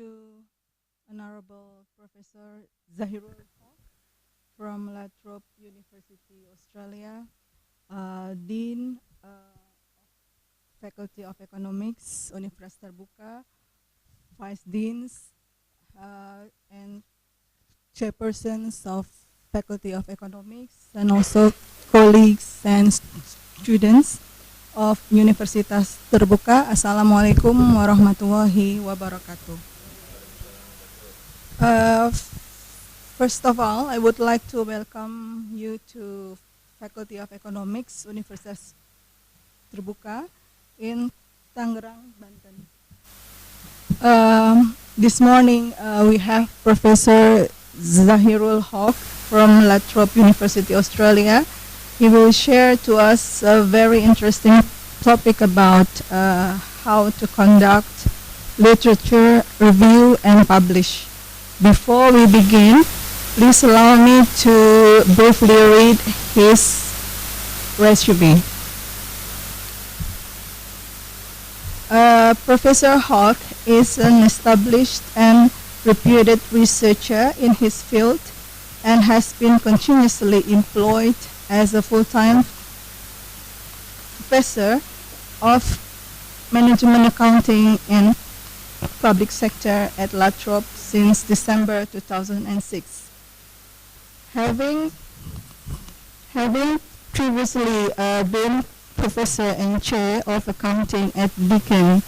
To Honorable Professor Zahirul Hoque from La Trobe University, Australia, Dean Faculty of Economics, Universitas Terbuka, Vice Deans, and Chairpersons of Faculty of Economics, and also colleagues and students of Universitas Terbuka. Assalamualaikum warahmatullahi wabarakatuh. First of all, I would like to welcome you to Faculty of Economics, Universitas Terbuka in Tangerang, Banten. This morning we have Professor Zahirul Hoque from La Trobe University, Australia. He will share to us a very interesting topic about how to conduct literature review and publish. Before we begin, please allow me to briefly read his resume. Professor Hoque is an established and reputed researcher in his field and has been continuously employed as a full-time professor of management accounting in public sector at La Trobe since December 2006. Having previously been professor and chair of accounting at Deakin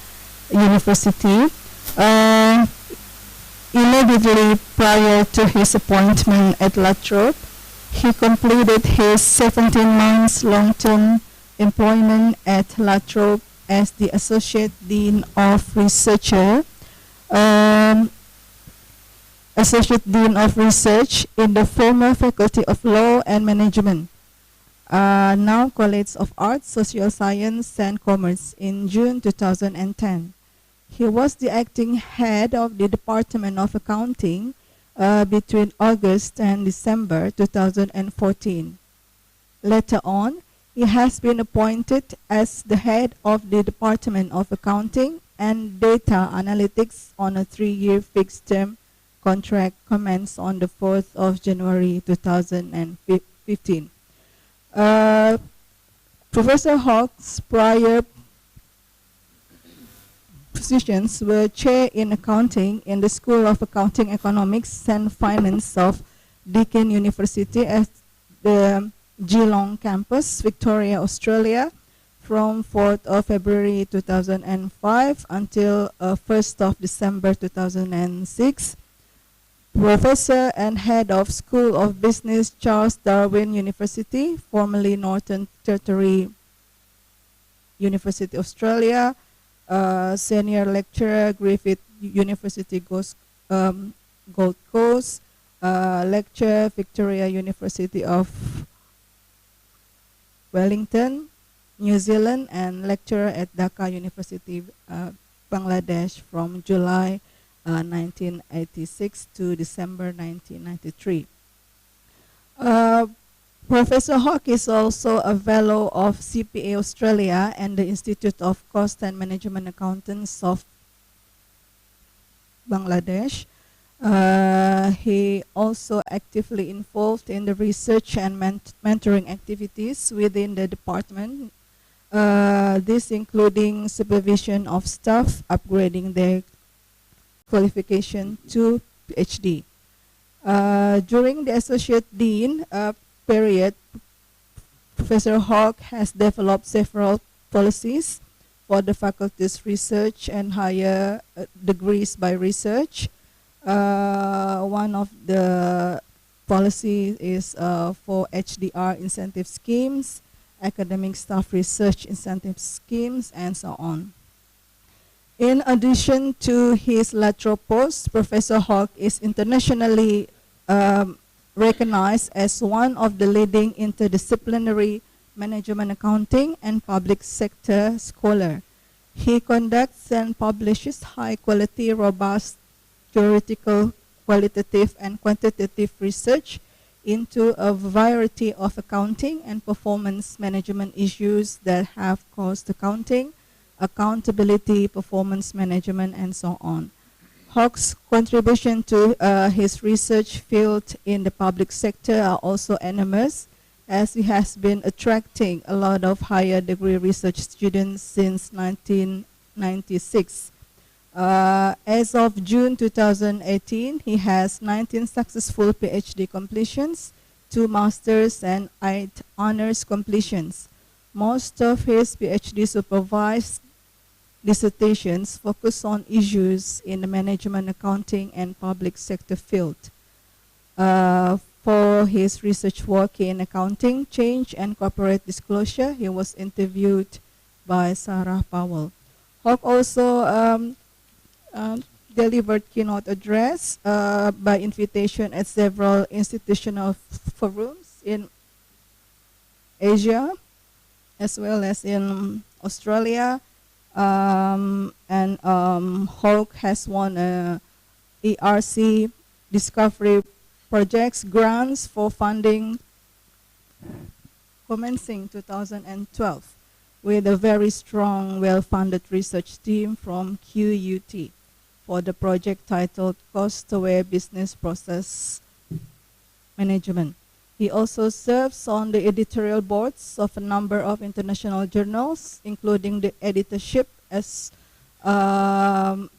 University, Uh, Immediately prior to his appointment at La Trobe, he completed his 17 months long-term employment at La Trobe as the Associate Dean of um, Associate Dean of Research in the former Faculty of Law and Management, now College of Arts, Social Science and Commerce in June 2010. He was the acting head of the Department of Accounting between August and December 2014. Later on, he has been appointed as the head of the Department of Accounting and Data Analytics on a 3-year fixed-term contract commenced on the 4th of January 2015. Professor Hoque's prior positions were chair in accounting in the School of Accounting, Economics and Finance of Deakin University at the Jalan campus, Victoria, Australia, from 4th of February 2005 until 1st of December 2006. Professor and head of School of Business, Charles Darwin University, formerly Northern Territory University, Australia. Senior lecturer, Griffith University, Gold Coast. Lecturer, Victoria University of Wellington, New Zealand, and lecturer at Dhaka University, Bangladesh from July 1986 to December 1993. Professor Hoque is also a fellow of CPA Australia and the Institute of Cost and Management Accountants of Bangladesh. He also actively involved in the research and mentoring activities within the department, this including supervision of staff, upgrading their qualification to Ph.D. During the Associate Dean period, Professor Hoque has developed several policies for the faculty's research and higher degrees by research. One of the policies is for HDR incentive schemes, academic staff research incentive schemes, and so on. In addition to his lateral post, Professor Hoque is internationally recognized as one of the leading interdisciplinary management accounting and public sector scholar. He conducts and publishes high-quality, robust, theoretical, qualitative, and quantitative research into a variety of accounting and performance management issues that have caused accounting, accountability, performance management, and so on. Hoque's contribution to his research field in the public sector are also enormous, as he has been attracting a lot of higher degree research students since 1996. As of June 2018, he has 19 successful PhD completions, 2 masters and 8 honors completions. Most of his PhD supervised dissertations focus on issues in the management, accounting, and public sector field. For his research work in accounting, change, and corporate disclosure, he was interviewed by Sarah Powell. Hoque also delivered keynote address by invitation at several institutional forums in Asia, as well as in Australia. Hoque has won ERC Discovery Projects grants for funding commencing 2012 with a very strong, well-funded research team from QUT for the project titled Cost-Aware Business Process Management. He also serves on the editorial boards of a number of international journals, including the editorship as and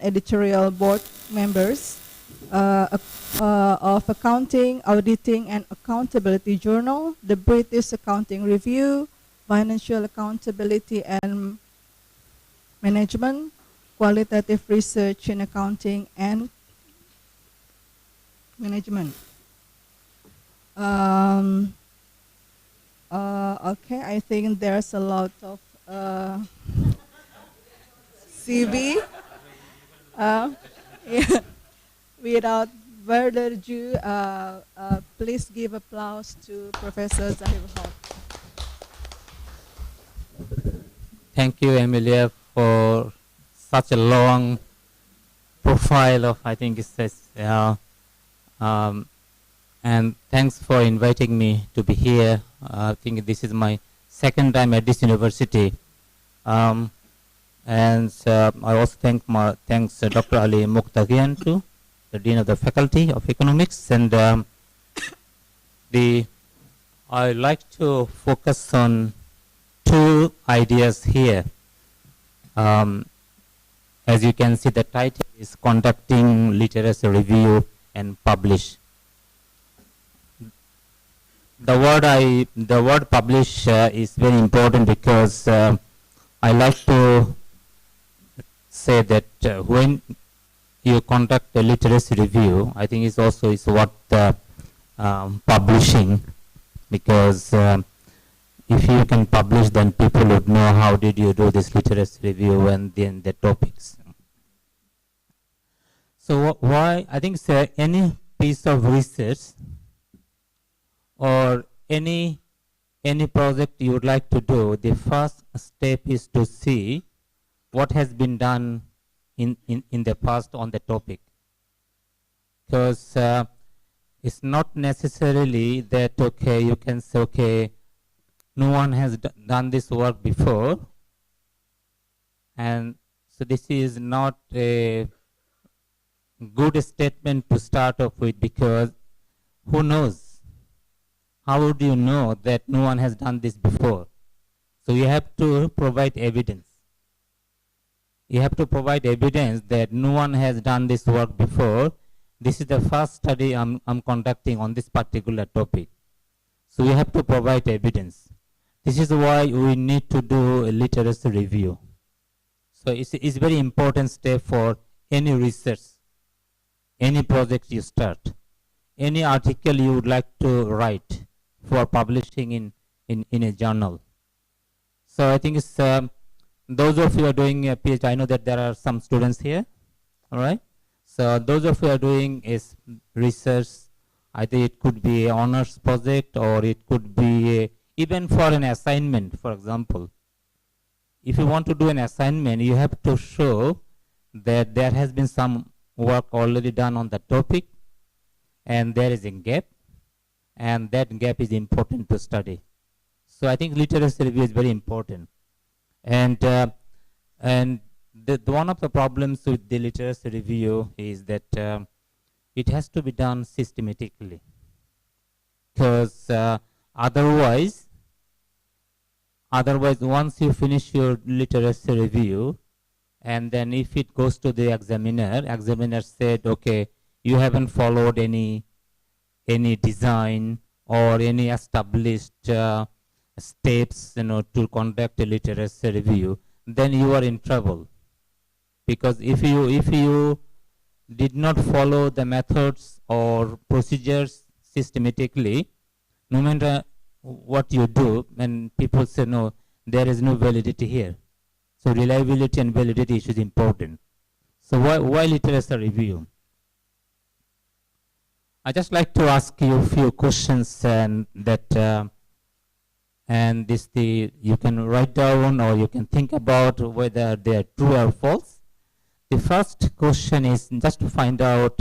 editorial board members of Accounting, Auditing, and Accountability Journal, the British Accounting Review, Financial Accountability and Management, qualitative research in accounting and management. Okay, I think there's a lot of CV. Yeah. Without further ado, please give applause to Professor Zahirul Hoque. Thank you, Emilia, for such a long profile of, I think it says, and thanks for inviting me to be here. I think this is my second time at this university. I also thanks Dr. Ali Mukhtagian too, the Dean of the Faculty of Economics. And I like to focus on two ideas here. As you can see, the title is Conducting Literacy Review and Publish. The word publish is very important because I like to say that when you conduct a literacy review, I think it's also what publishing, because if you can publish, then people would know how did you do this literacy review and then the topics. So why I think any piece of research or any project you would like to do, the first step is to see what has been done in the past on the topic. Because it's not necessarily that, okay, you can say, okay, no one has done this work before, and so this is not a good statement to start off with, because who knows? How would you know that no one has done this before? So you have to provide evidence. You have to provide evidence that no one has done this work before. This is the first study I'm conducting on this particular topic. So you have to provide evidence. This is why we need to do a literacy review. So it's a very important step for any research, any project you start, any article you would like to write for publishing in a journal. So I think it's those of you who are doing a PhD, I know that there are some students here, all right? So those of you who are doing is research, either it could be an honors project or it could be even for an assignment, for example. If you want to do an assignment, you have to show that there has been some work already done on the topic and there is a gap, and that gap is important to study. So I think literacy review is very important. And one of the problems with the literacy review is that it has to be done systematically, because otherwise once you finish your literacy review, and then if it goes to the examiner said, okay, you haven't followed any design or any established steps, to conduct a literacy review, then you are in trouble. Because if you did not follow the methods or procedures systematically, no matter what you do, and people say, no, there is no validity here. So reliability and validity is important. So why literacy review? I just like to ask you a few questions, and that and you can write down or you can think about whether they are true or false. The first question is just to find out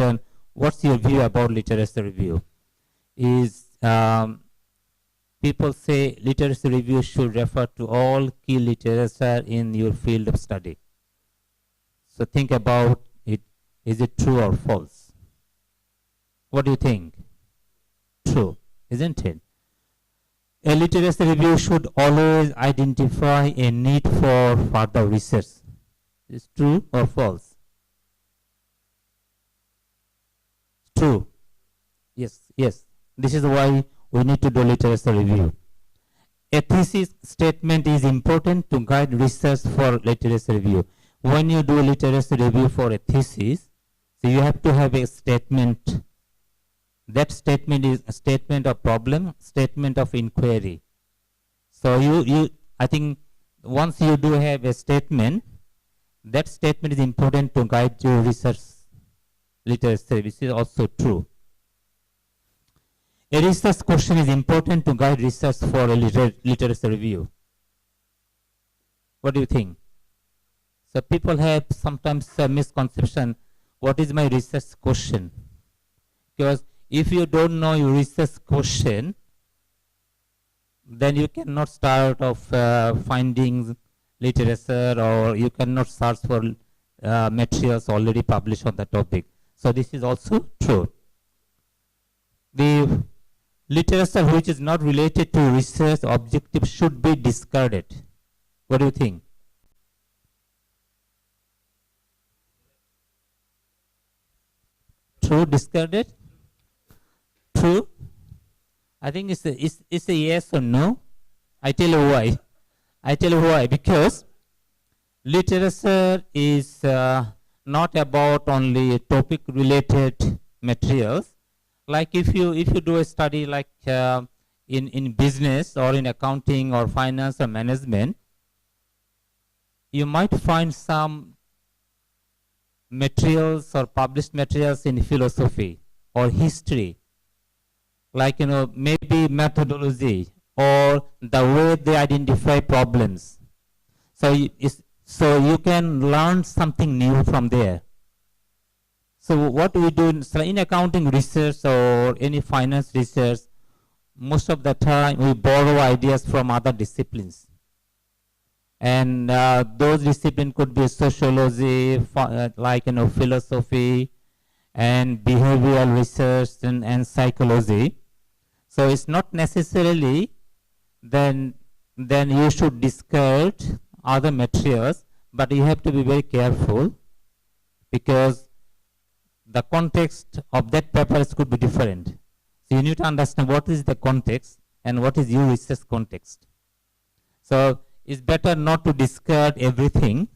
what's your view about literacy review. Is people say literacy review should refer to all key literature in your field of study. So think about it. Is it true or false? What do you think? True, isn't it? A literacy review should always identify a need for further research. Is true or false? True. Yes, yes. This is why we need to do literacy review. A thesis statement is important to guide research for literacy review. when you do a literacy review for a thesis, so you have to have a statement. That statement is a statement of problem, statement of inquiry. So I think once you do have a statement, that statement is important to guide your research literacy, which is also true. A research question is important to guide research for a literacy review. What do you think? So people have sometimes a misconception, what is my research question? Because if you don't know your research question, then you cannot start off finding literature, or you cannot search for materials already published on the topic. So this is also true. The literature which is not related to research objective should be discarded. What do you think? True, discarded? True? I think it's a yes or no. I tell you why. I tell you why. Because literature is not about only topic related materials. Like if you do a study like in business or in accounting or finance or management, you might find some materials or published materials in philosophy or history, like maybe methodology or the way they identify problems. So you can learn something new from there. So what we do in accounting research or any finance research, most of the time we borrow ideas from other disciplines. And those disciplines could be sociology, like philosophy, and behavioral research and psychology. So it's not necessarily then you should discard other materials, but you have to be very careful, because the context of that paper could be different. So you need to understand what is the context and what is your research context. So it's better not to discard everything,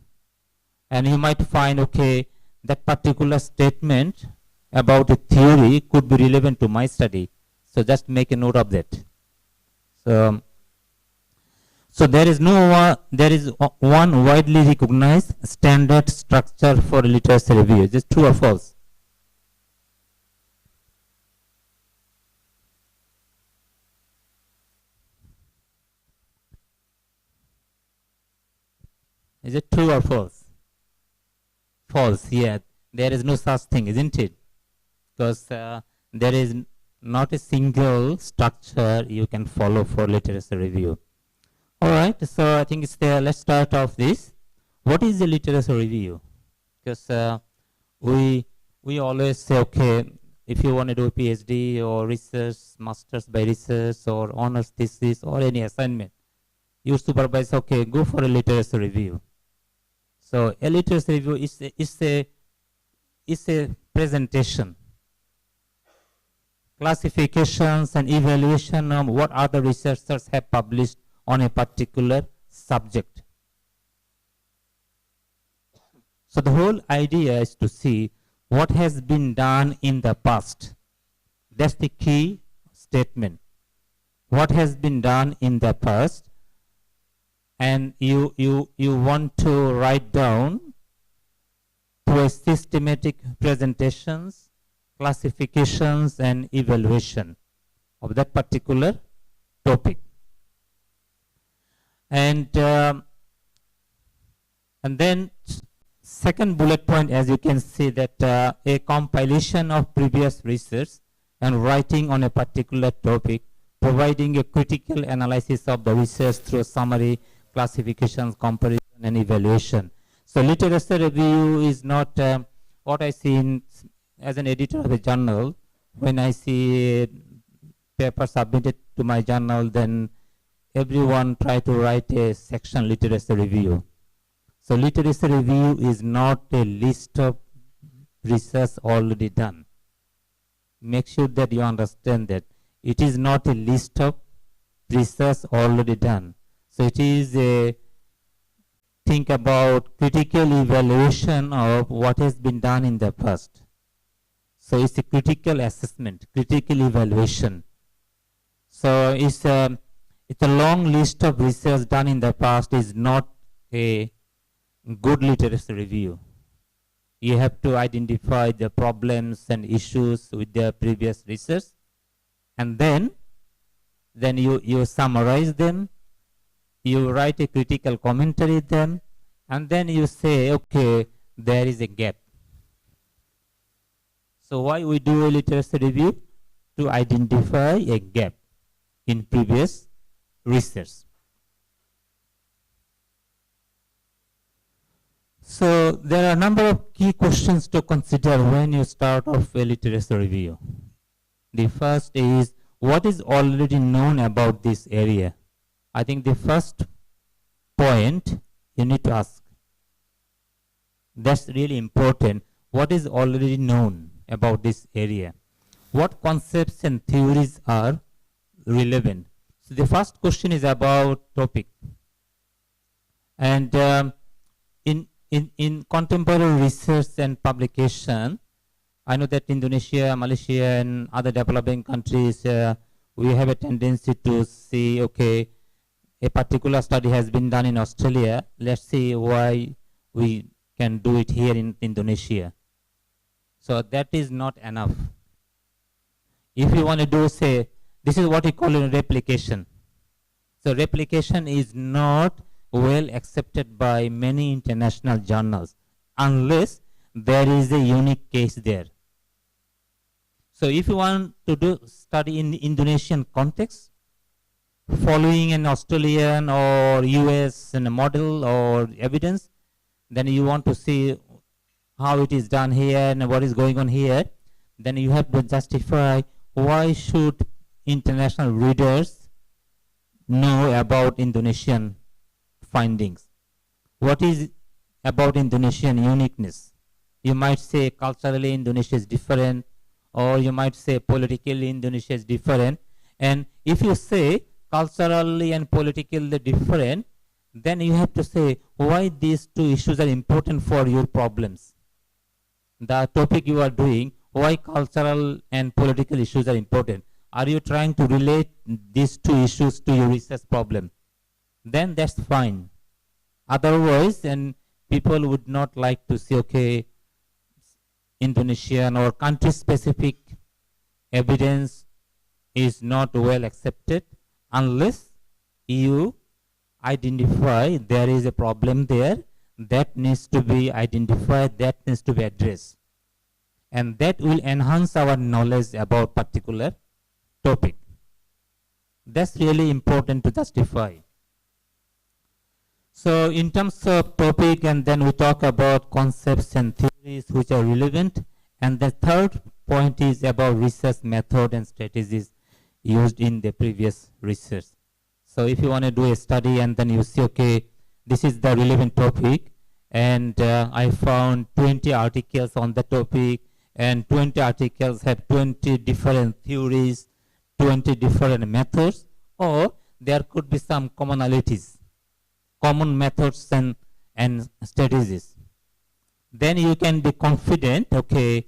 and you might find, okay, that particular statement about a theory could be relevant to my study. So just make a note of that. So there is one widely recognized standard structure for literature review. Is it true or false? Is it true or false? False, yeah. There is no such thing, isn't it? Because there is not a single structure you can follow for literature review. All right, so I think it's there. Let's start off this. What is the literature review? Because we always say, okay, if you want to do a PhD or research, master's by research or honors thesis or any assignment, your supervisor, okay, go for a literature review. So a literature review is a presentation, classifications and evaluation of what other researchers have published on a particular subject. So the whole idea is to see what has been done in the past. That's the key statement. What has been done in the past, and you want to write down to a systematic presentations, classifications and evaluation of that particular topic. And then second bullet point, as you can see, that a compilation of previous research and writing on a particular topic, providing a critical analysis of the research through summary, classifications, comparison and evaluation. So literature review is not what I see as an editor of a journal. When I see a paper submitted to my journal, then everyone try to write a section literature review. So literature review is not a list of research already done. Make sure that you understand that it is not a list of research already done. So it is think about critical evaluation of what has been done in the past. So it's a critical assessment, critical evaluation. So it's a long list of research done in the past is not a good literacy review. You have to identify the problems and issues with the previous research, and then you summarize them, you write a critical commentary then, and then you say, okay, there is a gap. So why we do a literacy review? To identify a gap in previous research. So there are a number of key questions to consider when you start off a literacy review. The first is, what is already known about this area? I think the first point you need to ask. That's really important. What is already known about this area? What concepts and theories are relevant? So the first question is about topic. And in contemporary research and publication, I know that Indonesia, Malaysia, and other developing countries, we have a tendency to see, okay, a particular study has been done in Australia. Let's see why we can do it here in Indonesia. So that is not enough. If you want to do, say, this is what we call a replication. So replication is not well accepted by many international journals unless there is a unique case there. So if you want to do study in the Indonesian context, following an Australian or US model or evidence, then you want to see how it is done here and what is going on here, then you have to justify why should international readers know about Indonesian findings. What is about Indonesian uniqueness? You might say culturally Indonesia is different, or you might say politically Indonesia is different. And if you say culturally and politically different, then you have to say why these two issues are important for your problems. The topic you are doing, why cultural and political issues are important. Are you trying to relate these two issues to your research problem? Then that's fine. Otherwise, and people would not like to see, okay, Indonesian or country-specific evidence is not well accepted unless you identify there is a problem there that needs to be identified, that needs to be addressed. And that will enhance our knowledge about particular topic. That's really important to justify. So in terms of topic, and then we talk about concepts and theories which are relevant. And the third point is about research method and strategies used in the previous research. So if you want to do a study and then you see, okay, this is the relevant topic, and I found 20 articles on the topic, and 20 articles have 20 different theories, 20 different methods, or there could be some commonalities, common methods and strategies. Then you can be confident, okay,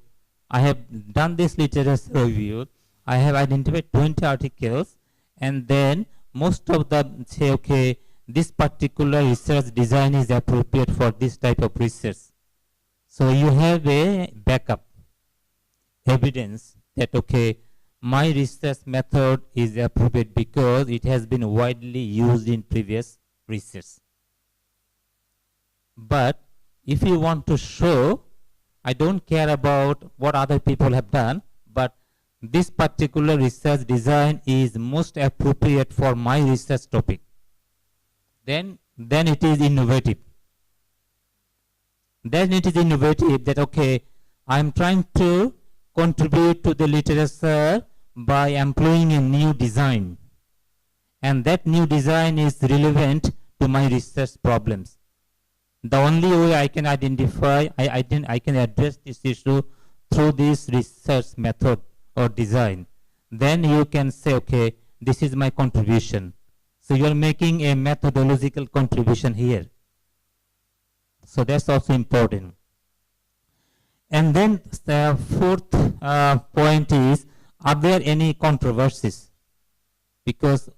I have done this literature review, I have identified 20 articles, and then most of them say, okay, this particular research design is appropriate for this type of research. So you have a backup evidence that, okay, my research method is appropriate because it has been widely used in previous research. But if you want to show, I don't care about what other people have done, but this particular research design is most appropriate for my research topic, then it is innovative. Then it is innovative that, okay, I'm trying to contribute to the literature by employing a new design. And that new design is relevant to my research problems. The only way I can identify, I can address this issue through this research method or design. Then you can say, okay, this is my contribution. So you are making a methodological contribution here. So that's also important. And then the fourth point is, are there any controversies? Because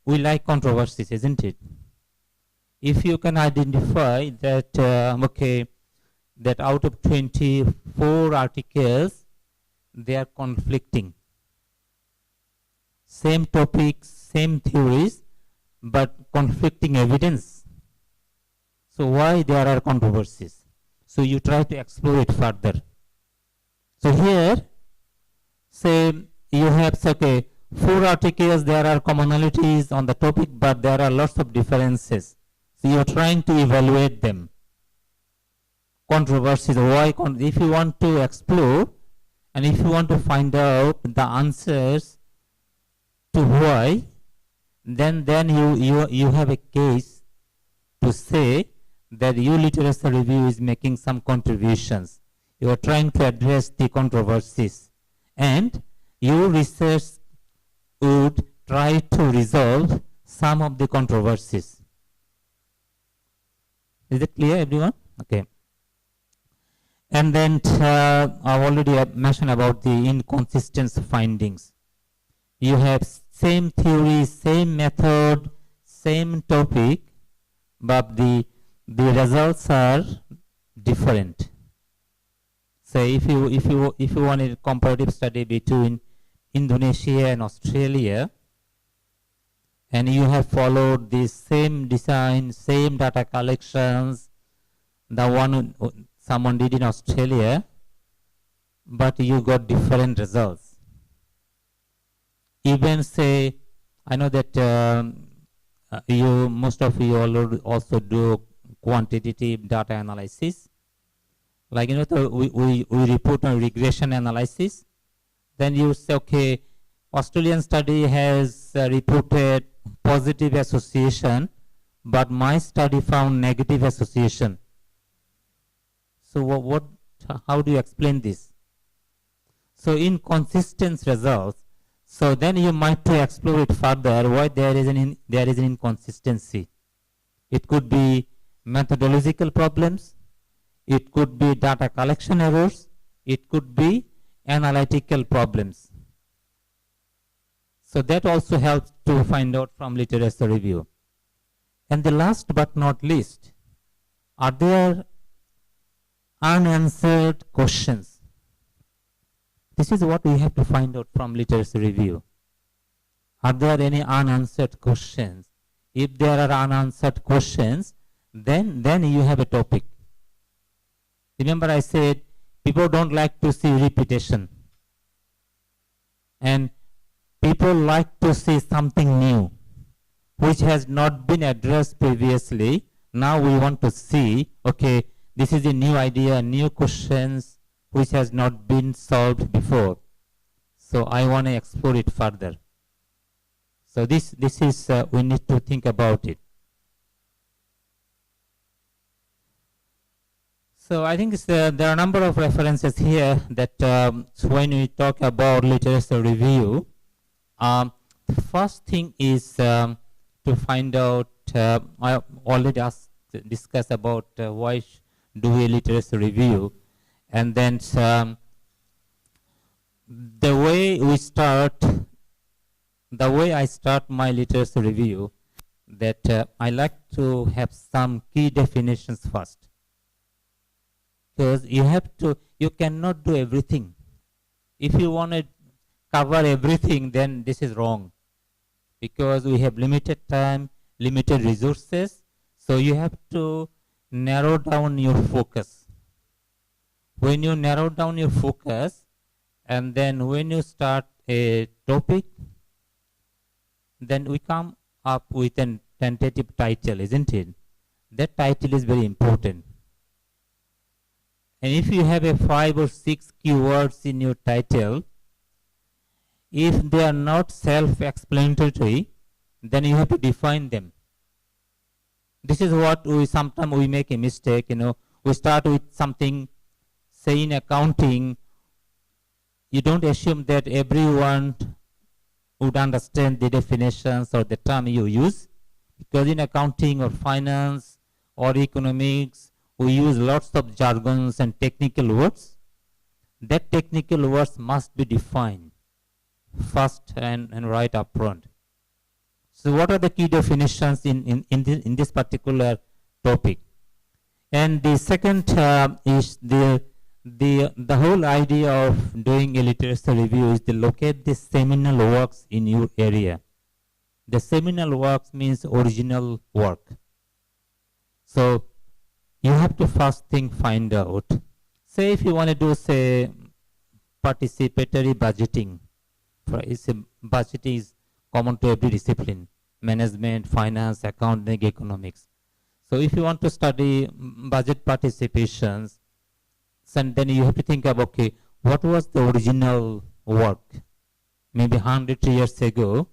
we like controversies, isn't it? If you can identify that, that out of 24 articles, they are conflicting. Same topics, same theories, but conflicting evidence. So why there are controversies? So you try to explore it further. So here, say you have, okay, 4 articles, there are commonalities on the topic, but there are lots of differences. So you're trying to evaluate them. Controversies, why? If you want to explore, and if you want to find out the answers to why, then you have a case to say that your literature review is making some contributions. You are trying to address the controversies, and your research would try to resolve some of the controversies. Is it clear, everyone? Okay. And then I've already mentioned about the inconsistent findings. You have same theory, same method, same topic, but the results are different. So if you want a comparative study between Indonesia and Australia, and you have followed the same design, same data collections, the one someone did in Australia, but you got different results. Even say, I know that most of you also do quantitative data analysis. Like, we report on regression analysis. Then you say, okay, Australian study has reported positive association, but my study found negative association. So how do you explain this? So inconsistent results. So then you might to explore it further why there is an inconsistency. It could be methodological problems. It could be data collection errors. It could be analytical problems. So that also helps to find out from literature review. And the last but not least, are there unanswered questions? This is what we have to find out from literature review. Are there any unanswered questions? If there are unanswered questions, then you have a topic. Remember I said people don't like to see repetition. And people like to see something new, which has not been addressed previously. Now we want to see, okay, this is a new idea, new questions, which has not been solved before. So I want to explore it further. So this is, we need to think about it. So I think there are a number of references here that when we talk about literature review, the first thing is to find out, I already discussed about why do a literature review, and then the way I start my literature review, that I like to have some key definitions first. Because you cannot do everything. If you want to cover everything, then this is wrong. Because we have limited time, limited resources, so you have to narrow down your focus. When you narrow down your focus, and then when you start a topic, then we come up with a tentative title, isn't it? That title is very important. And if you have a 5 or 6 keywords in your title, if they are not self-explanatory, then you have to define them. This is what sometimes we make a mistake, we start with something, say in accounting, you don't assume that everyone would understand the definitions or the term you use, because in accounting or finance or economics we use lots of jargons and technical words. That technical words must be defined first and right up front. So what are the key definitions in this particular topic? And the second is the whole idea of doing a literature review is to locate the seminal works in your area. The seminal works means original work. So you have to first thing find out. Say if you want to do, say, participatory budgeting. Budgeting is common to every discipline: management, finance, accounting, economics. So if you want to study budget participations, then you have to think of, okay, what was the original work? Maybe 100 years ago,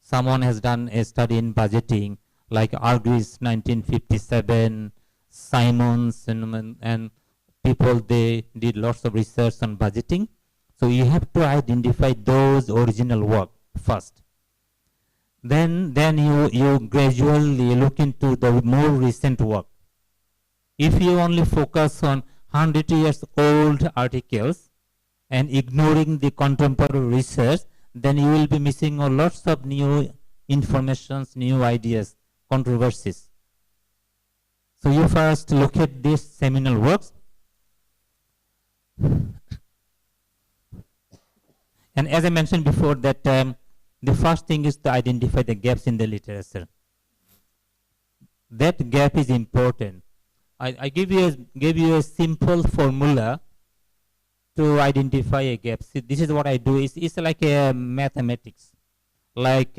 someone has done a study in budgeting, like Argyris 1957, Simons, and people, they did lots of research on budgeting. So you have to identify those original work first. Then you gradually look into the more recent work. If you only focus on 100 years old articles and ignoring the contemporary research, then you will be missing lots of new informations, new ideas, controversies. So you first look at these seminal works. And as I mentioned before, that the first thing is to identify the gaps in the literature. That gap is important. I gave you a simple formula to identify a gap. See, this is what I do. It's like a mathematics. Like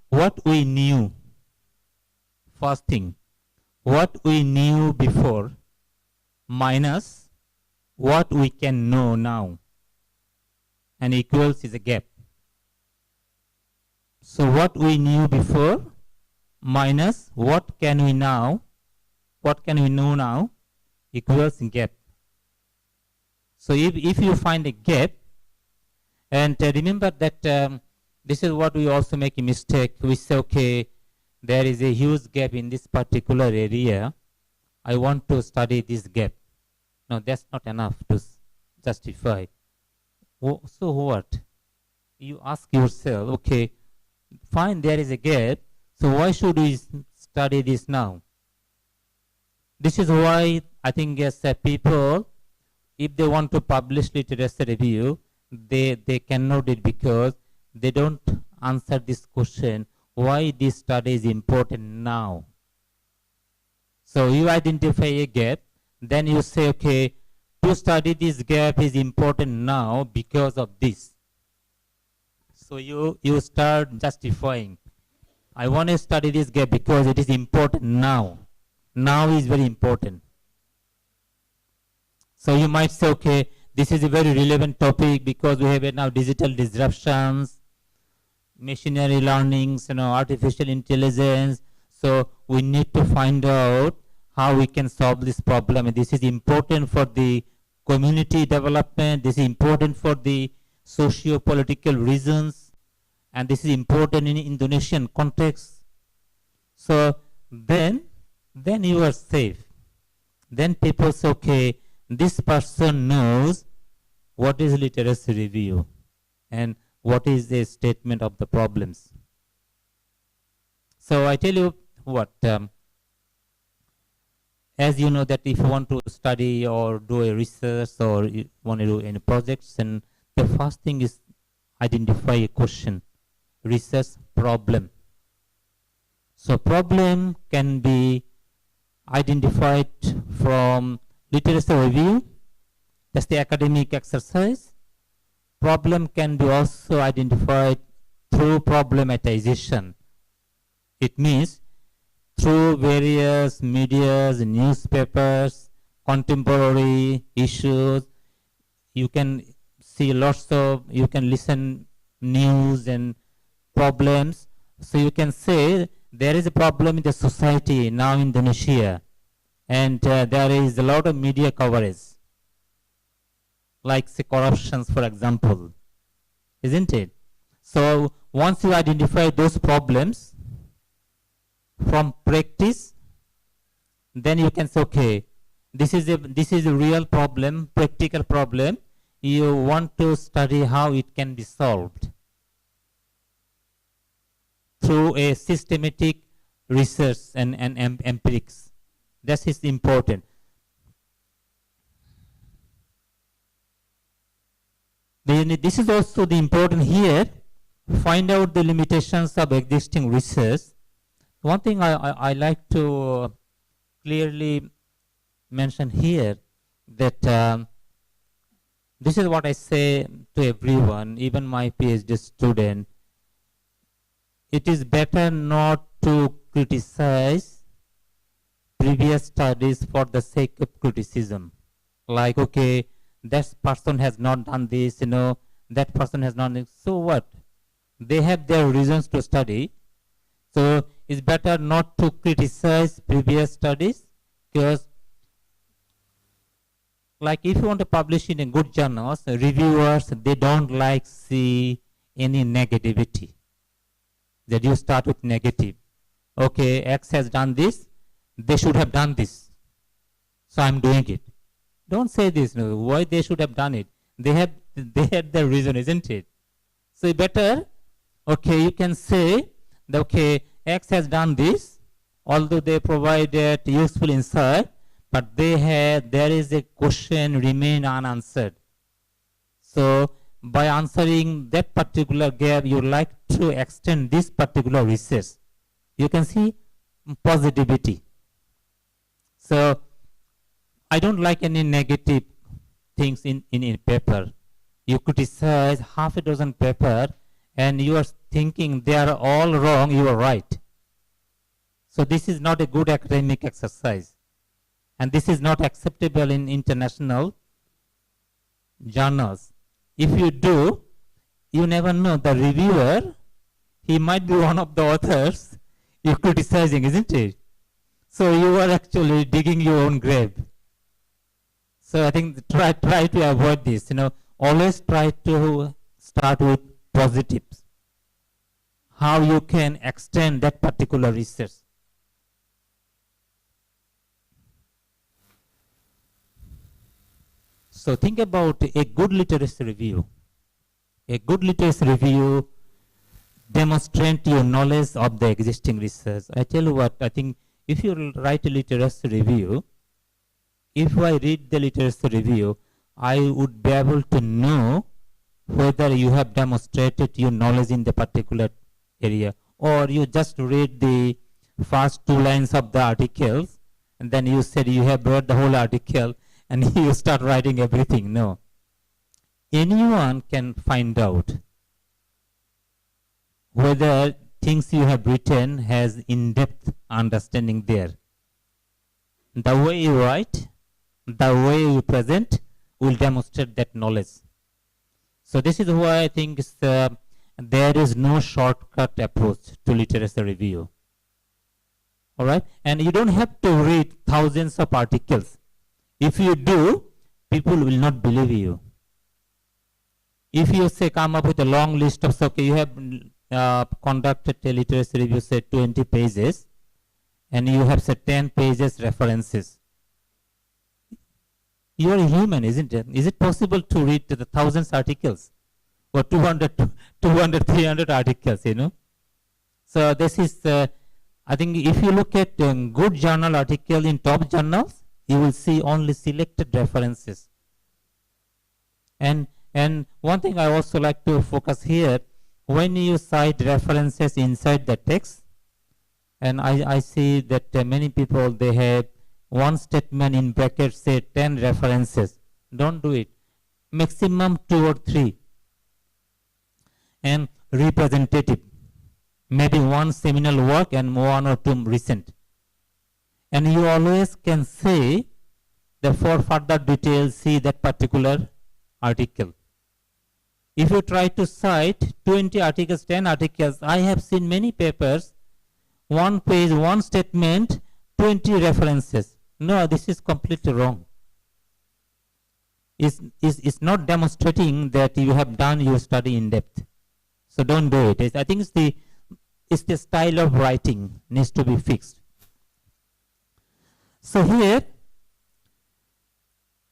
what we knew, first thing, what we knew before minus what we can know now, and equals is a gap. So what we knew before minus what can we know now equals gap. So if you find a gap, and remember that this is what we also make a mistake. We say, okay, there is a huge gap in this particular area. I want to study this gap. No, that's not enough to justify. So what? You ask yourself, okay, fine, there is a gap. So why should we study this now? This is why I think as people, if they want to publish literature review, they cannot do it because they don't answer this question, why this study is important now. So you identify a gap, then you say, okay, to study this gap is important now because of this. So you start justifying. I want to study this gap because it is important now. Now is very important. So you might say, okay, this is a very relevant topic because we have now digital disruptions, machinery learnings, artificial intelligence. So we need to find out how we can solve this problem. And this is important for the community development. This is important for the socio-political reasons. And this is important in Indonesian context. So then you are safe. Then people say, okay, this person knows what is literacy review and what is a statement of the problems. So I tell you what, as you know that if you want to study or do a research or you want to do any projects, and the first thing is identify a question, research problem. So problem can be identified from literature review, that's the academic exercise. Problem can be also identified through problematization. It means through various medias, newspapers, contemporary issues, you can see you can listen news and problems. So you can say there is a problem in the society now in Indonesia, and there is a lot of media coverage, like say corruptions, for example, isn't it? So once you identify those problems from practice, then you can say, okay, This is a real problem, practical problem. You want to study how it can be solved through a systematic research and empirics. That is important. Then this is also the important here. Find out the limitations of existing research. One thing I like to clearly mention here, that this is what I say to everyone, even my PhD student. It is better not to criticize previous studies for the sake of criticism. Like, okay, that person has not done this, that person has not done this. So what? They have their reasons to study. So it's better not to criticize previous studies, because like if you want to publish in a good journals, reviewers, they don't like see any negativity. That you start with negative. Okay, X has done this, they should have done this, so I'm doing it. Don't say this. No. Why they should have done it? They had their reason, isn't it? So better, okay, you can say that, okay, X has done this, although they provided useful insight, but there is a question remain unanswered. So by answering that particular gap, you like to extend this particular research. You can see positivity. So I don't like any negative things in a paper. You criticize half a dozen paper and you are thinking they are all wrong, you are right. So this is not a good academic exercise. And this is not acceptable in international journals. If you do, you never know. The reviewer, he might be one of the authors you're criticizing, isn't it? So you are actually digging your own grave. So I think try to avoid this. Always try to start with positives. How you can extend that particular research. So think about a good literacy review. A good literacy review demonstrates your knowledge of the existing research. I tell you what, I think if you write a literacy review, if I read the literacy review, I would be able to know whether you have demonstrated your knowledge in the particular area, or you just read the first 2 lines of the articles and then you said you have read the whole article and you start writing everything. No. Anyone can find out whether things you have written has in-depth understanding there. The way you write, the way you present will demonstrate that knowledge. So this is why I think there is no shortcut approach to literature review. All right? And you don't have to read thousands of articles. If you do, people will not believe you. If you say come up with a long list of, okay, you have conducted a literacy review, say 20 pages, and you have said 10 pages references. You are a human, isn't it? Is it possible to read the thousands articles or 200, 300 articles, So this is, I think if you look at good journal article in top journals, you will see only selected references. And one thing I also like to focus here, when you cite references inside the text, and I see that many people, they have one statement in brackets, say 10 references. Don't do it. Maximum 2 or 3. And representative. Maybe one seminal work and 1 or 2 recent. And you always can say that for further details, see that particular article. If you try to cite 20 articles, 10 articles, I have seen many papers, 1 page, 1 statement, 20 references. No, this is completely wrong. It's not demonstrating that you have done your study in depth. So don't do it. I think it's the style of writing needs to be fixed. So here,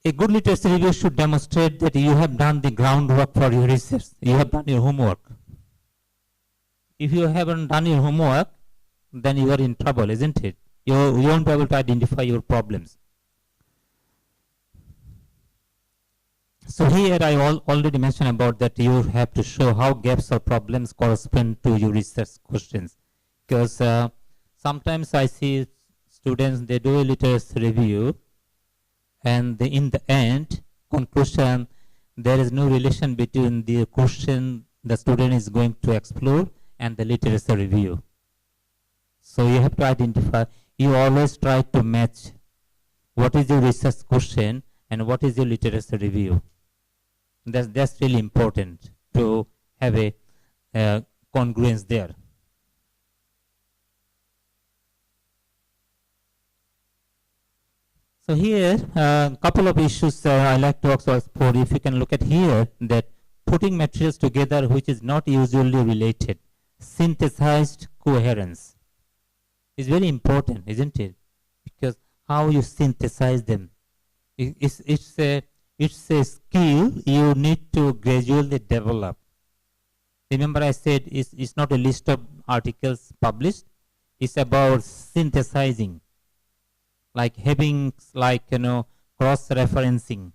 A good literacy review should demonstrate that you have done the groundwork for your research. You have done your homework. If you haven't done your homework, then you are in trouble, isn't it? You won't be able to identify your problems. So here I already mentioned about that you have to show how gaps or problems correspond to your research questions. Because sometimes I see students, they do a literacy review, and in the end, conclusion, there is no relation between the question the student is going to explore and the literacy review. So you have to identify, you always try to match what is your research question and what is your literacy review. That's really important to have a congruence there. So here, a couple of issues I like to also explore. If you can look at here, that putting materials together which is not usually related, synthesized coherence is very important, isn't it? Because how you synthesize them, it's a skill you need to gradually develop. Remember I said it's not a list of articles published, it's about synthesizing, like having, like, cross-referencing,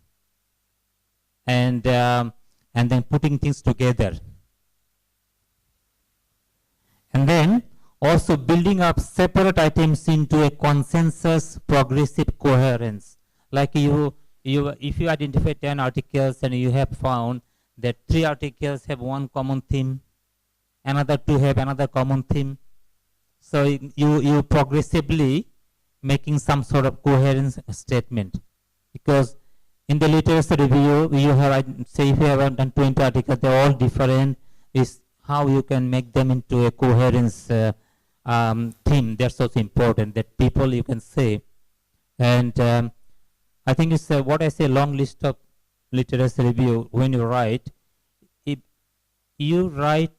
and then putting things together. And then also building up separate items into a consensus progressive coherence. Like if you identify 10 articles and you have found that 3 articles have one common theme, another 2 have another common theme. So you progressively making some sort of coherence statement. Because in the literature review, you have, say if you have done 20 articles, they're all different, is how you can make them into a coherence theme. That's also important, that people you can say. And I think it's what I say, long list of literacy review. When you write, if you write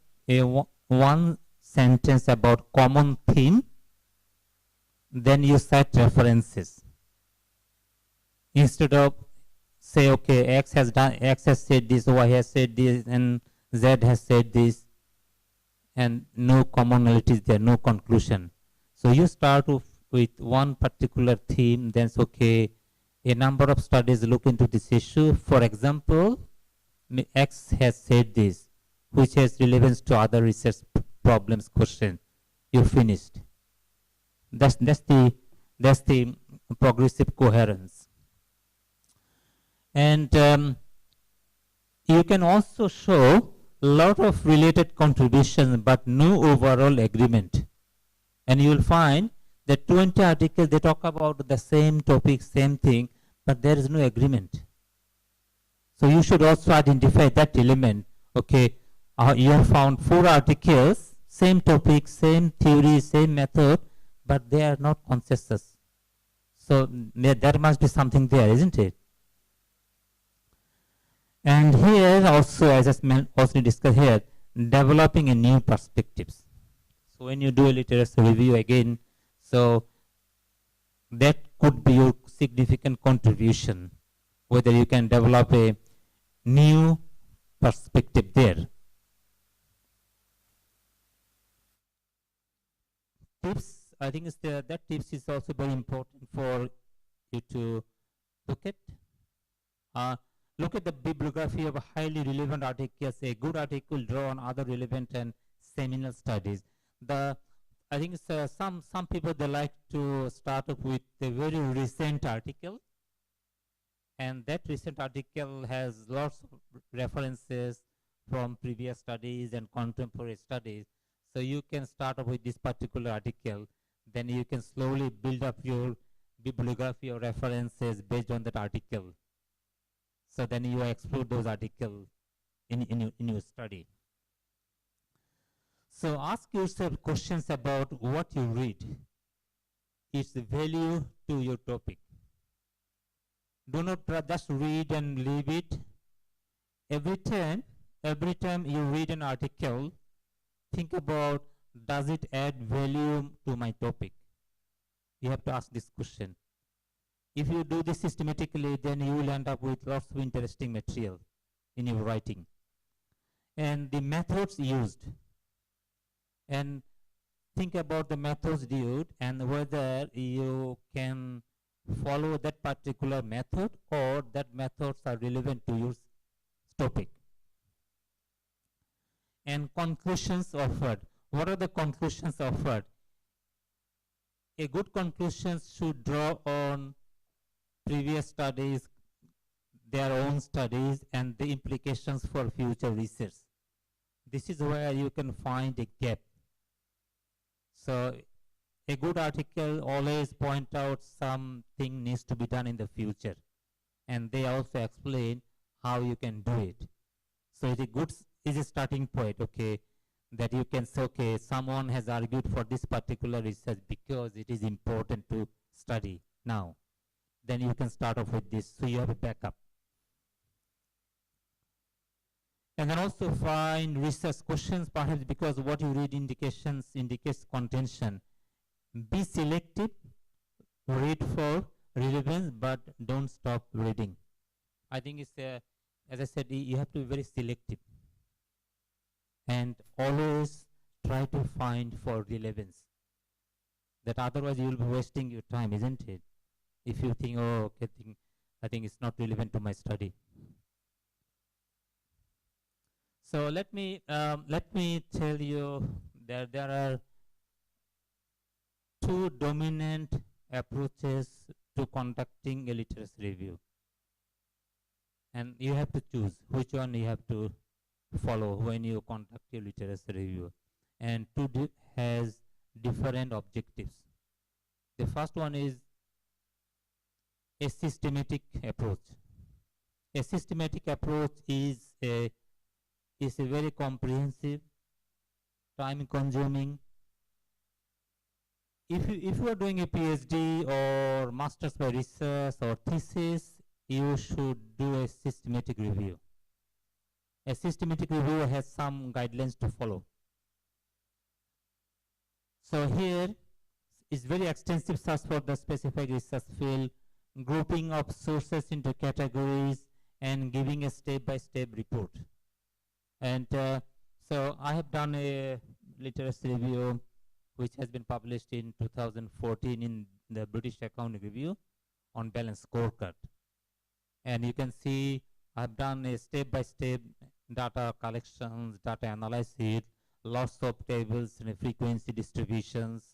one sentence about common theme, then you cite references. Instead of say, okay, X has said this, Y has said this, and Z has said this, and no commonalities there, no conclusion. So you start off with one particular theme, then it's okay, a number of studies look into this issue. For example, X has said this, which has relevance to other research problems question. You finished. That's the progressive coherence. And you can also show a lot of related contributions but no overall agreement. And you will find that 20 articles, they talk about the same topic, same thing, but there is no agreement. So you should also identify that element. Okay, you have found 4 articles, same topic, same theory, same method, but they are not consensus. So there must be something there, isn't it? And here also, as I also discussed here, developing a new perspectives. So when you do a literacy review again, so that could be your significant contribution, whether you can develop a new perspective there. Tips, I think that tips is also very important for you to look at. Look at the bibliography of highly relevant articles. A good article draw on other relevant and seminal studies. I think some people, they like to start off with a very recent article, and that recent article has lots of references from previous studies and contemporary studies. So you can start off with this particular article, then you can slowly build up your bibliography or references based on that article. So then you explore those articles in your study. So ask yourself questions about what you read, its value to your topic. Do not just read and leave it. Every time you read an article, think about, does it add value to my topic? You have to ask this question. If you do this systematically, then you will end up with lots of interesting material in your writing. And the methods used, and think about the methods used and whether you can follow that particular method or that methods are relevant to your topic. And conclusions offered. What are the conclusions offered? A good conclusion should draw on previous studies, their own studies, and the implications for future research. This is where you can find a gap. So a good article always point out something needs to be done in the future. And they also explain how you can do it. So it is a starting point, okay, that you can say, okay, someone has argued for this particular research because it is important to study now. Then you can start off with this, so you have a backup. And then also find research questions, perhaps because what you read indicates contention. Be selective, read for relevance, but don't stop reading. I think it's, as I said, you have to be very selective. And always try to find for relevance. That otherwise you will be wasting your time, isn't it? If you think, oh, okay, I think it's not relevant to my study. So let me tell you that there are two dominant approaches to conducting a literacy review. And you have to choose which one you have to follow when you conduct your literacy review. And two has different objectives. The first one is a systematic approach. A systematic approach is a very comprehensive, time-consuming. If you are doing a PhD or master's by research or thesis, you should do a systematic review. A systematic review has some guidelines to follow. So here is very extensive search for the specific research field, grouping of sources into categories, and giving a step-by-step report. And so I have done a literacy review which has been published in 2014 in the British Accounting Review on balanced scorecard. And you can see I've done a step-by-step data collections, data analysis, lots of tables and frequency distributions,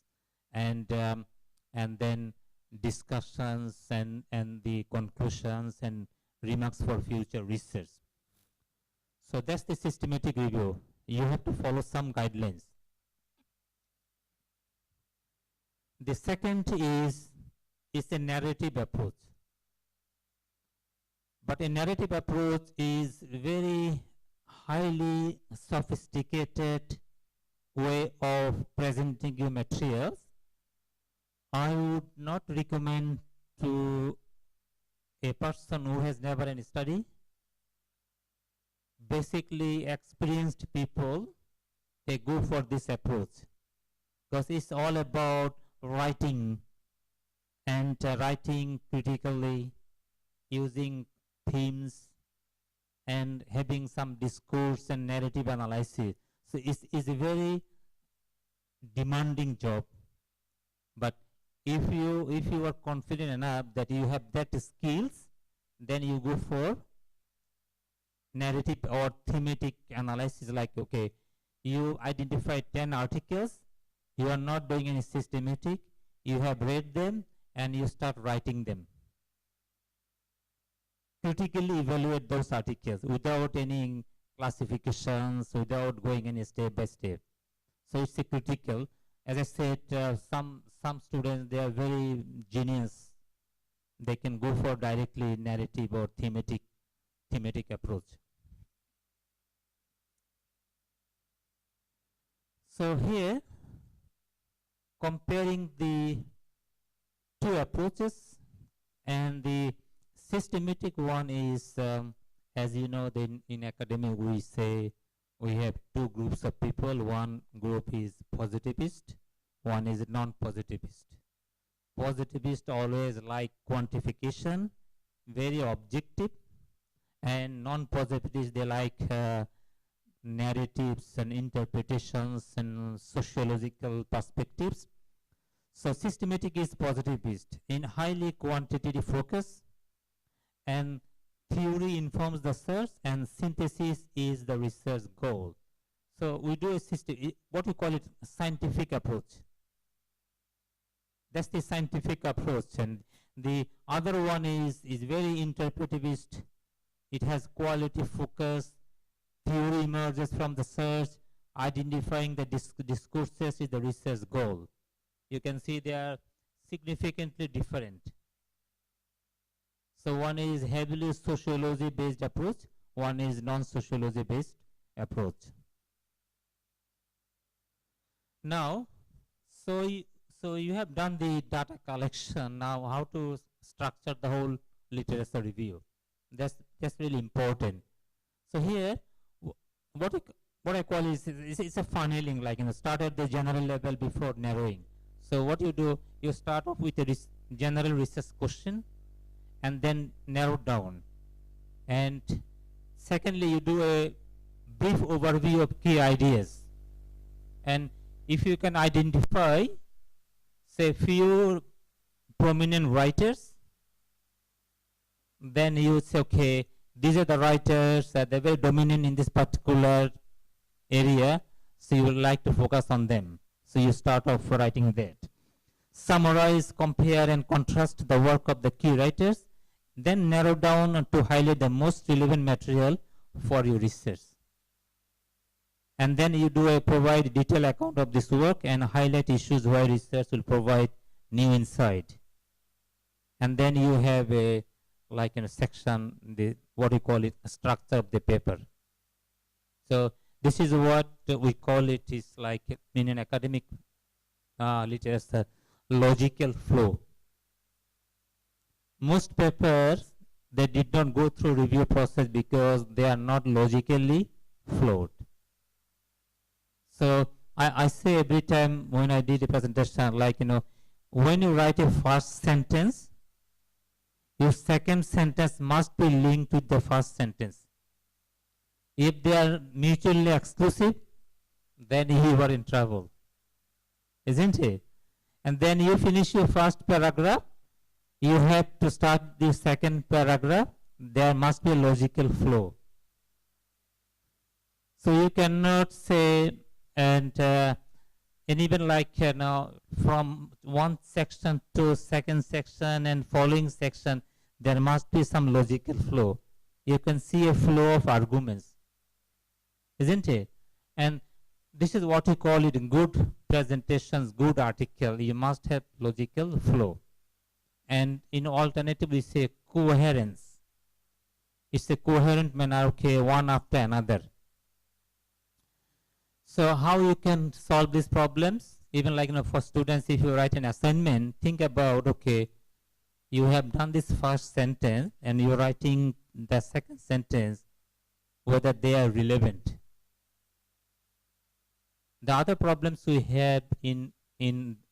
and then discussions and the conclusions and remarks for future research. So that's the systematic review. You have to follow some guidelines. The second is a narrative approach. But a narrative approach is very highly sophisticated way of presenting your materials. I would not recommend to a person who has never any study. Basically, experienced people, they go for this approach because it's all about writing and writing critically, using themes and having some discourse and narrative analysis. So it's a very demanding job. But if you are confident enough that you have that skills, then you go for narrative or thematic analysis, like, okay, you identify 10 articles, you are not doing any systematic, you have read them and you start writing them. Critically evaluate those articles without any classifications, without going any step by step. So it's a critical. As I said, some students, they are very genius. They can go for directly narrative or thematic approach. So here, comparing the two approaches, and the systematic one is, as you know, then in academia we say we have two groups of people. One group is positivist, one is non-positivist. positivists always like quantification, very objective, and non-positivists, they like narratives and interpretations and sociological perspectives. So systematic is positivist in highly quantitative focus, and theory informs the search, and synthesis is the research goal. So we do a system, what we call it, scientific approach. That's the scientific approach. And the other one is very interpretivist. It has quality focus. Theory emerges from the search. Identifying the discourses is the research goal. You can see they are significantly different. So one is heavily sociology based approach, one is non-sociology based approach. Now, so you have done the data collection. Now how to structure the whole literature review? That's really important. So here, what I call is it's a funneling, like, start at the general level before narrowing. So what you do, you start off with a general research question, and then narrow down. And secondly, you do a brief overview of key ideas. And if you can identify, say, few prominent writers, then you would say, okay, these are the writers, they're very dominant in this particular area, so you would like to focus on them. So you start off writing that. Summarize, compare, and contrast the work of the key writers, then narrow down to highlight the most relevant material for your research. And then you provide detailed account of this work and highlight issues where research will provide new insight. And then you have a section, what we call it, structure of the paper. So this is what we call it, is like in an academic literature, logical flow. Most papers, they did not go through review process because they are not logically flowed. So I say every time when I did a presentation, when you write a first sentence, your second sentence must be linked with the first sentence. If they are mutually exclusive, then you are in trouble, isn't it? And then you finish your first paragraph, you have to start the second paragraph. There must be a logical flow. So you cannot say, and even from one section to second section and following section, there must be some logical flow. You can see a flow of arguments, isn't it? And this is what we call it in good presentations, good article. You must have logical flow. And in alternative, we say coherence. It's a coherent manner, okay, one after another. So how you can solve these problems? Even for students, if you write an assignment, think about, okay, you have done this first sentence and you're writing the second sentence, whether they are relevant. The other problems we have in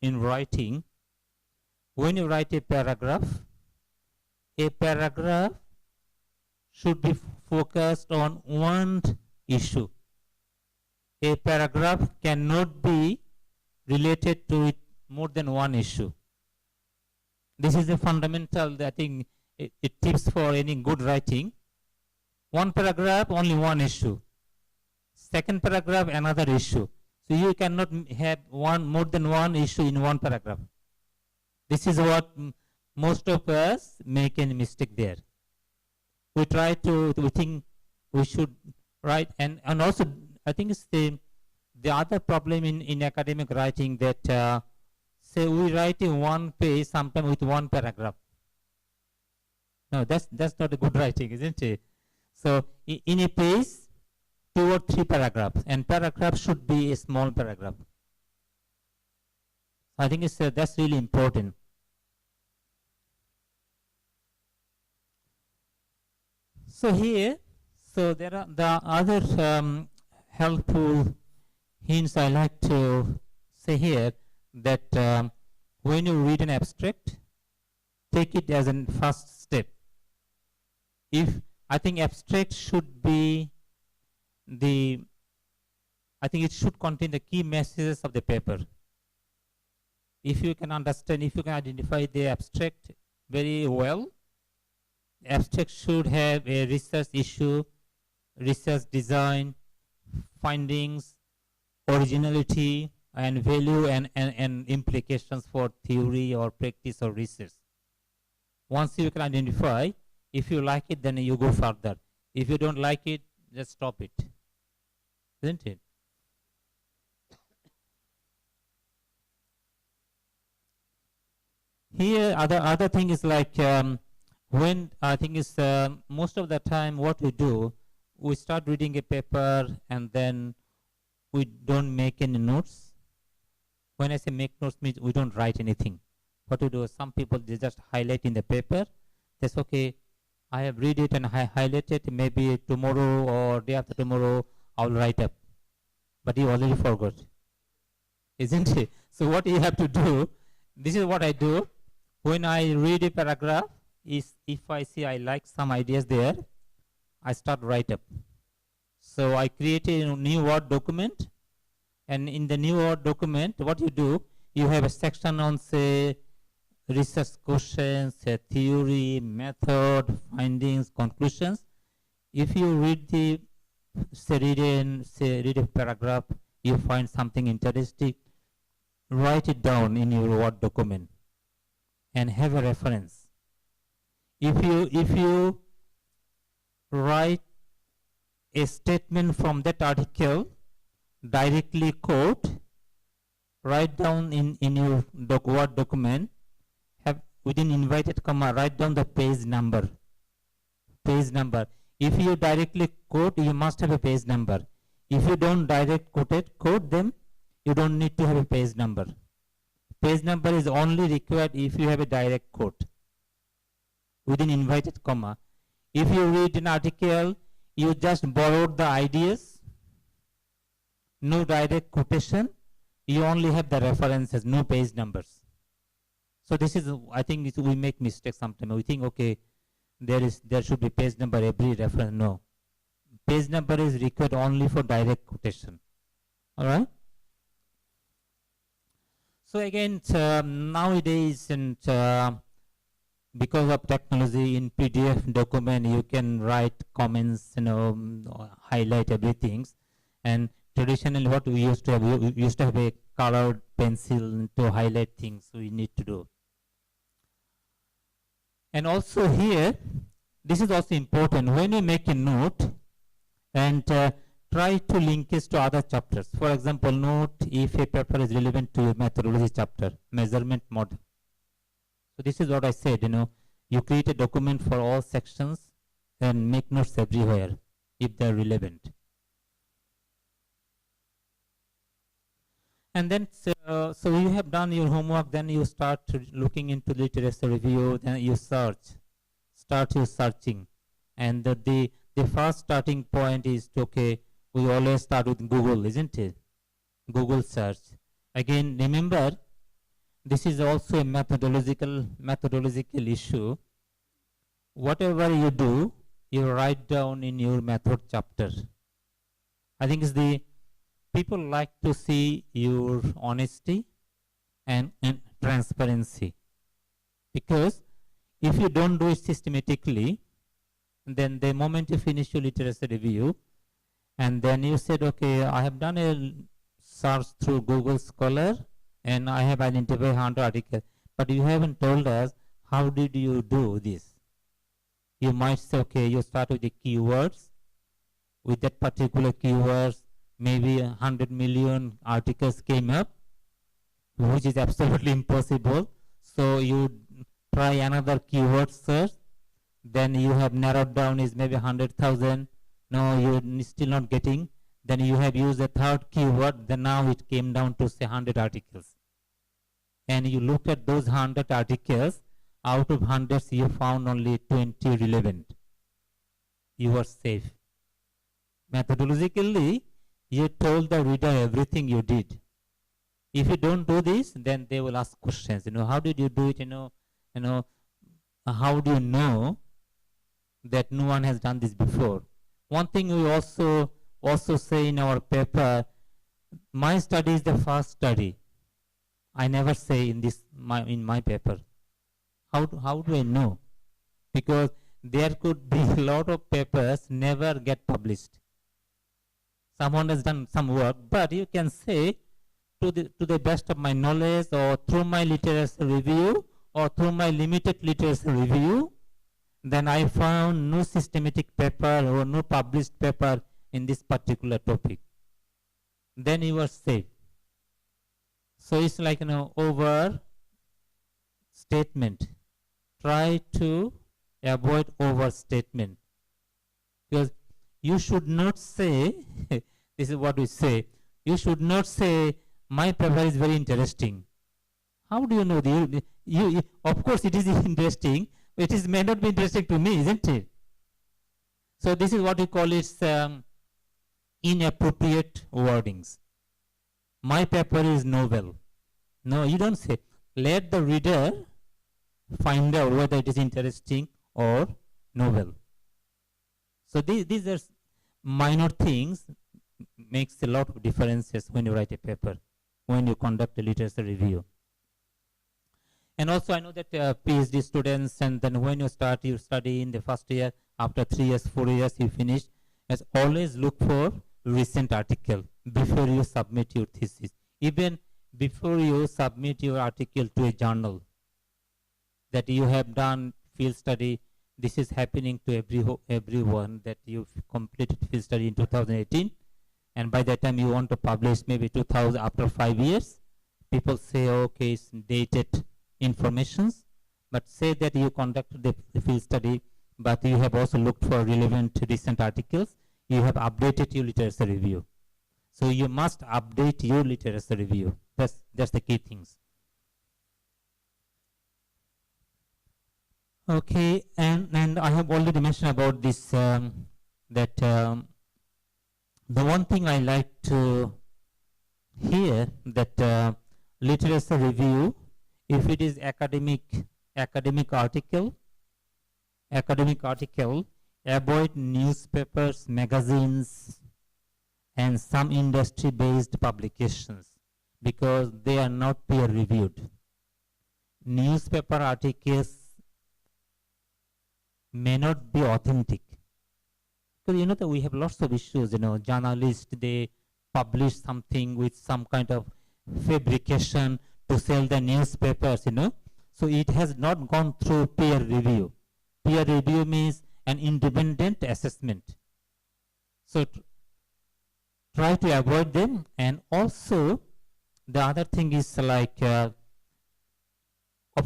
writing, when you write a paragraph should be focused on one issue. A paragraph cannot be related to more than one issue. This is a fundamental, I think, it tips for any good writing. One paragraph, only one issue. Second paragraph, another issue. So you cannot have more than one issue in one paragraph. This is what most of us make a mistake there. We think we should write, and also I think it's the other problem in academic writing that say we write in one page, sometimes with one paragraph. No, that's not a good writing, isn't it? So in a page, 2 or 3 paragraphs, and paragraph should be a small paragraph. I think that's really important. So here, there are the other helpful hints I like to say here, that when you read an abstract, take it as a first step. If I think abstract should be I think it should contain the key messages of the paper. If you can understand, if you can identify the abstract very well, the abstract should have a research issue, research design, findings, originality, and value and implications for theory or practice or research. Once you can identify, if you like it, then you go further. If you don't like it, just stop it. Isn't it? Here, other thing is like when I think is most of the time what we do, we start reading a paper and then we don't make any notes. When I say make notes, means we don't write anything. What we do is some people, they just highlight in the paper. That's okay. I have read it and I highlight it. Maybe tomorrow or day after tomorrow, I'll write up. But you already forgot, isn't it? So what you have to do, this is what I do. When I read a paragraph, is if I see I like some ideas there, I start write up. So I create a new Word document, and in the new Word document, what you do, you have a section on, say, research questions, say, theory, method, findings, conclusions. If you read the, read a paragraph, you find something interesting, write it down in your Word document and have a reference. If you write a statement from that article, directly quote, write down in your Word document, have within inverted comma, write down the page number. Page number. If you directly quote, you must have a page number. If you don't direct quote them, you don't need to have a page number. Page number is only required if you have a direct quote within inverted comma. If you read an article, you just borrowed the ideas, no direct quotation, you only have the references, no page numbers. So this is, I think we make mistakes sometimes. We think, okay, there should be page number every reference. No. Page number is required only for direct quotation. All right? So again, nowadays, and because of technology, in PDF document, you can write comments, highlight everything. And traditionally, what we used to have, we used to have a colored pencil to highlight things we need to do. And also here, this is also important. When you make a note, and try to link it to other chapters. For example, note if a paper is relevant to your methodology chapter, measurement model. So this is what I said, you create a document for all sections and make notes everywhere if they're relevant. And then, so you have done your homework, then you start looking into literature review, then you start your searching. And the first starting point is, okay, we always start with Google, isn't it? Google search. Again, remember, this is also a methodological issue. Whatever you do, you write down in your method chapter. I think it's the people like to see your honesty and transparency. Because if you don't do it systematically, then the moment you finish your literacy review, and then you said, okay, I have done a search through Google Scholar, and I have identified 100 articles, but you haven't told us how did you do this. You might say, okay, you start with the keywords. With that particular keywords, maybe 100 million articles came up, which is absolutely impossible. So you try another keyword search, then you have narrowed down is maybe 100,000. No, you're still not getting. Then you have used a third keyword, then now it came down to say 100 articles. And you looked at those 100 articles, out of hundreds you found only 20 relevant. You were safe. Methodologically, you told the reader everything you did. If you don't do this, then they will ask questions. How did you do it? How do you know that no one has done this before? One thing we also say in our paper, my study is the first study. I never say in my paper. How do I know? Because there could be a lot of papers never get published. Someone has done some work, but you can say, to the best of my knowledge, or through my literature review, or through my limited literature review, then I found no systematic paper or no published paper in this particular topic. Then you are safe. So it's like over statement. Try to avoid overstatement, because you should not say this is what we say. You should not say my paper is very interesting. How do you know? You of course it is interesting. It may not be interesting to me, isn't it? So this is what we call it inappropriate wordings. My paper is novel. No, you don't say. Let the reader find out whether it is interesting or novel. So these are minor things, makes a lot of differences when you write a paper, when you conduct a literature review. And also I know that PhD students, and then when you study in the first year, after 3 years, 4 years, you finish, as always look for recent article before you submit your thesis. Even before you submit your article to a journal, that you have done field study. This is happening to everyone, that you've completed field study in 2018, and by that time you want to publish maybe 2000 after 5 years. People say, okay, it's dated informations, but say that you conducted the field study, but you have also looked for relevant recent articles. You have updated your literature review. So you must update your literature review. That's the key things. Okay, and I have already mentioned about this, that the one thing I like to hear, that literature review, if it is academic article, avoid newspapers, magazines, and some industry-based publications, because they are not peer-reviewed. Newspaper articles may not be authentic. Because that we have lots of issues, journalists, they publish something with some kind of fabrication to sell the newspapers, So it has not gone through peer review. Peer review means an independent assessment. So try to avoid them. And also the other thing is like, of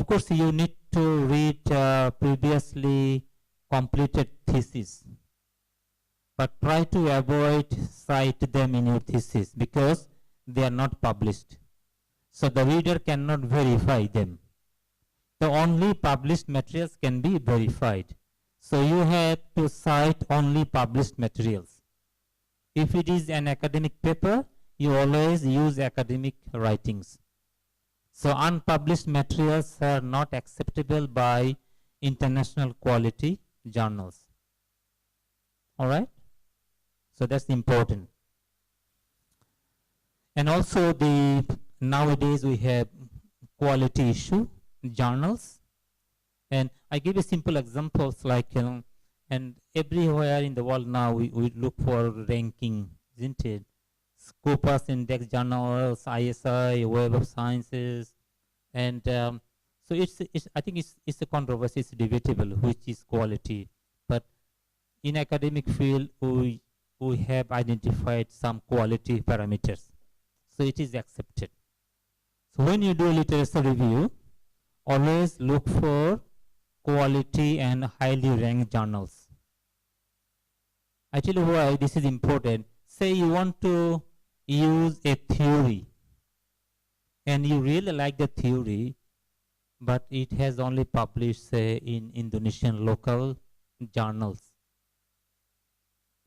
course you need to read previously completed thesis, but try to avoid cite them in your thesis, because they are not published. So the reader cannot verify them. The only published materials can be verified. So you have to cite only published materials. If it is an academic paper, you always use academic writings. So unpublished materials are not acceptable by international quality journals. All right? So that's important. And also nowadays we have quality issue journals. And I give you simple examples, like, and everywhere in the world now we look for ranking, isn't it? Scopus Index journals, ISI, Web of Sciences, and so I think it's a controversy, it's debatable which is quality. But in academic field, we have identified some quality parameters, so it is accepted. So when you do a literature review, always look for quality and highly ranked journals. I tell you why this is important. Say you want to use a theory, and you really like the theory, but it has only published, say, in Indonesian local journals.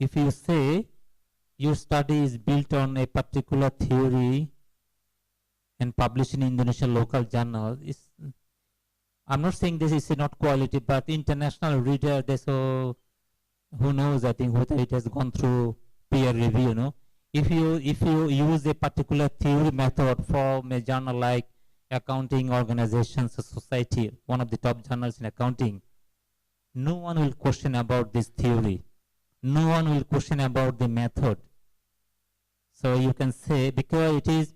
If you say your study is built on a particular theory and published in Indonesian local journal is, I'm not saying this is not quality, but international reader, they so, who knows, I think, whether it has gone through peer review, no? If you use a particular theory method from a journal like Accounting Organizations Society, one of the top journals in accounting, no one will question about this theory. No one will question about the method. So you can say, because it is,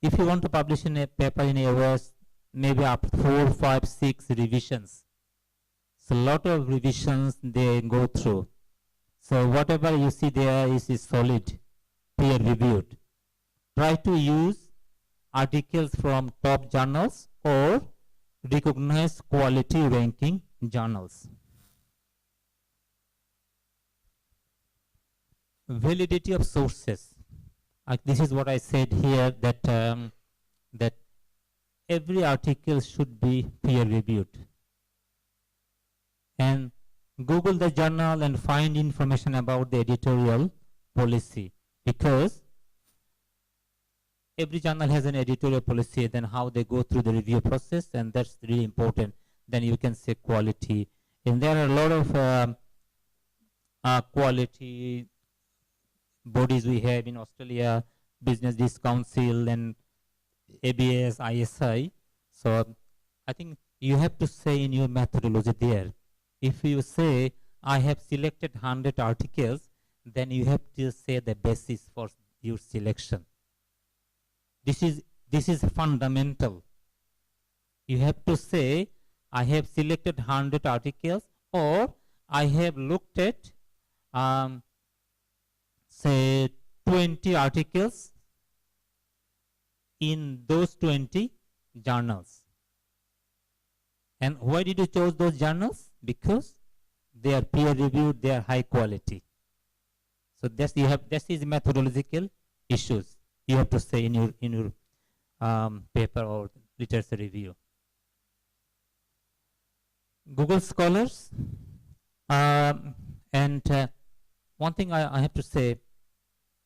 if you want to publish in a paper in AOS, maybe up to 4, 5, 6 revisions. So a lot of revisions they go through. So whatever you see there is solid, peer reviewed. Try to use articles from top journals or recognized quality ranking journals. Validity of sources. This is what I said here, that that every article should be peer reviewed. And Google the journal and find information about the editorial policy, because every journal has an editorial policy, then how they go through the review process, and that's really important. Then you can say quality. And there are a lot of quality bodies we have in Australia, Business Disc Council and ABS, ISI. So I think you have to say in your methodology there, if you say, I have selected 100 articles, then you have to say the basis for your selection. This is fundamental. You have to say, I have selected 100 articles, or I have looked at, say, 20 articles in those 20 journals. And why did you choose those journals? Because they are peer reviewed, they are high quality. So this is methodological issues you have to say in your paper or literature review. Google Scholars, and one thing I have to say,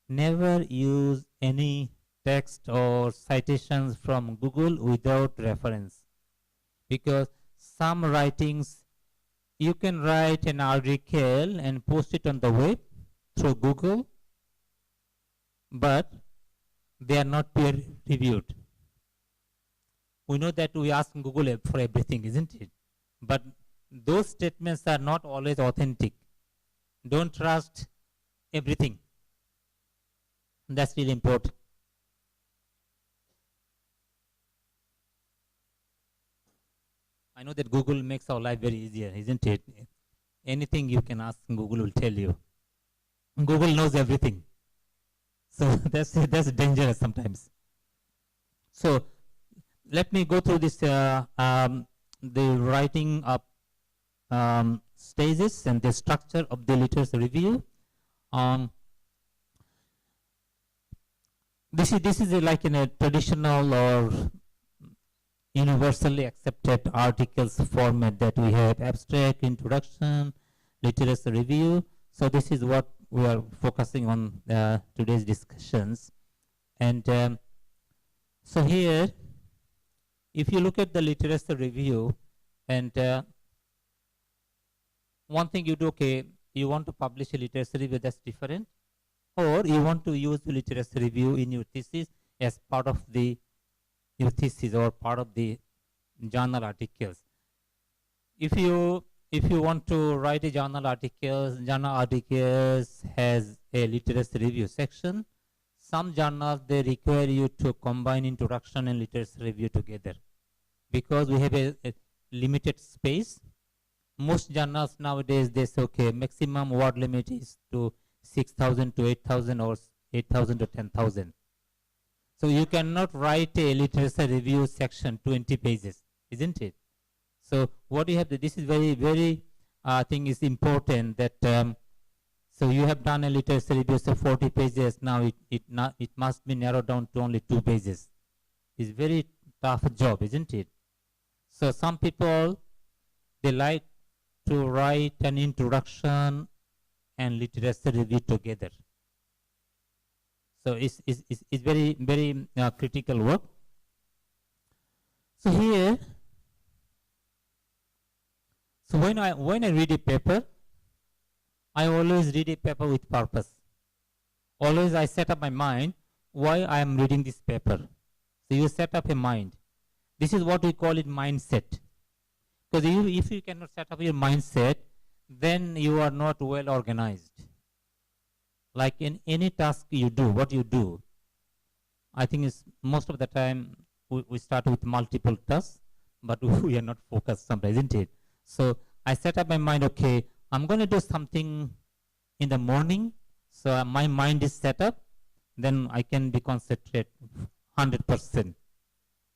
never use any text or citations from Google without reference, because some writings, you can write an article and post it on the web through Google, but they are not peer reviewed. We know that we ask Google for everything, isn't it? But those statements are not always authentic. Don't trust everything. That's really important. I know that Google makes our life very easier, isn't it? Anything you can ask, Google will tell you. Google knows everything. So that's dangerous sometimes. So let me go through this, the writing up stages and the structure of the literature review. This is like in a traditional or universally accepted articles format that we have: abstract, introduction, literature review. So this is what we are focusing on today's discussions. And so here, if you look at the literature review, and one thing you do, okay, you want to publish a literature review, that's different, or you want to use the literature review in your thesis as part of your thesis or part of the journal articles. If you want to write a journal articles has a literature review section. Some journals, they require you to combine introduction and literature review together, because we have a limited space. Most journals nowadays, they say, okay, maximum word limit is to 6,000 to 8,000 or 8,000 to 10,000. So you cannot write a literature review section 20 pages, isn't it? So what you have to, this is very, very, I think is important that, so you have done a literature review, so 40 pages, now it must be narrowed down to only 2 pages. It's very tough job, isn't it? So some people, they like to write an introduction and literature review together. So it's very, very critical work. So here, so when I read a paper, I always read a paper with purpose. Always I set up my mind why I am reading this paper. So you set up a mind. This is what we call it mindset. Because if you cannot set up your mindset, then you are not well organized. Like in any task you do, what you do, I think is most of the time we start with multiple tasks, but we are not focused sometimes, isn't it? So I set up my mind, okay, I'm going to do something in the morning, so my mind is set up, then I can be concentrated 100%.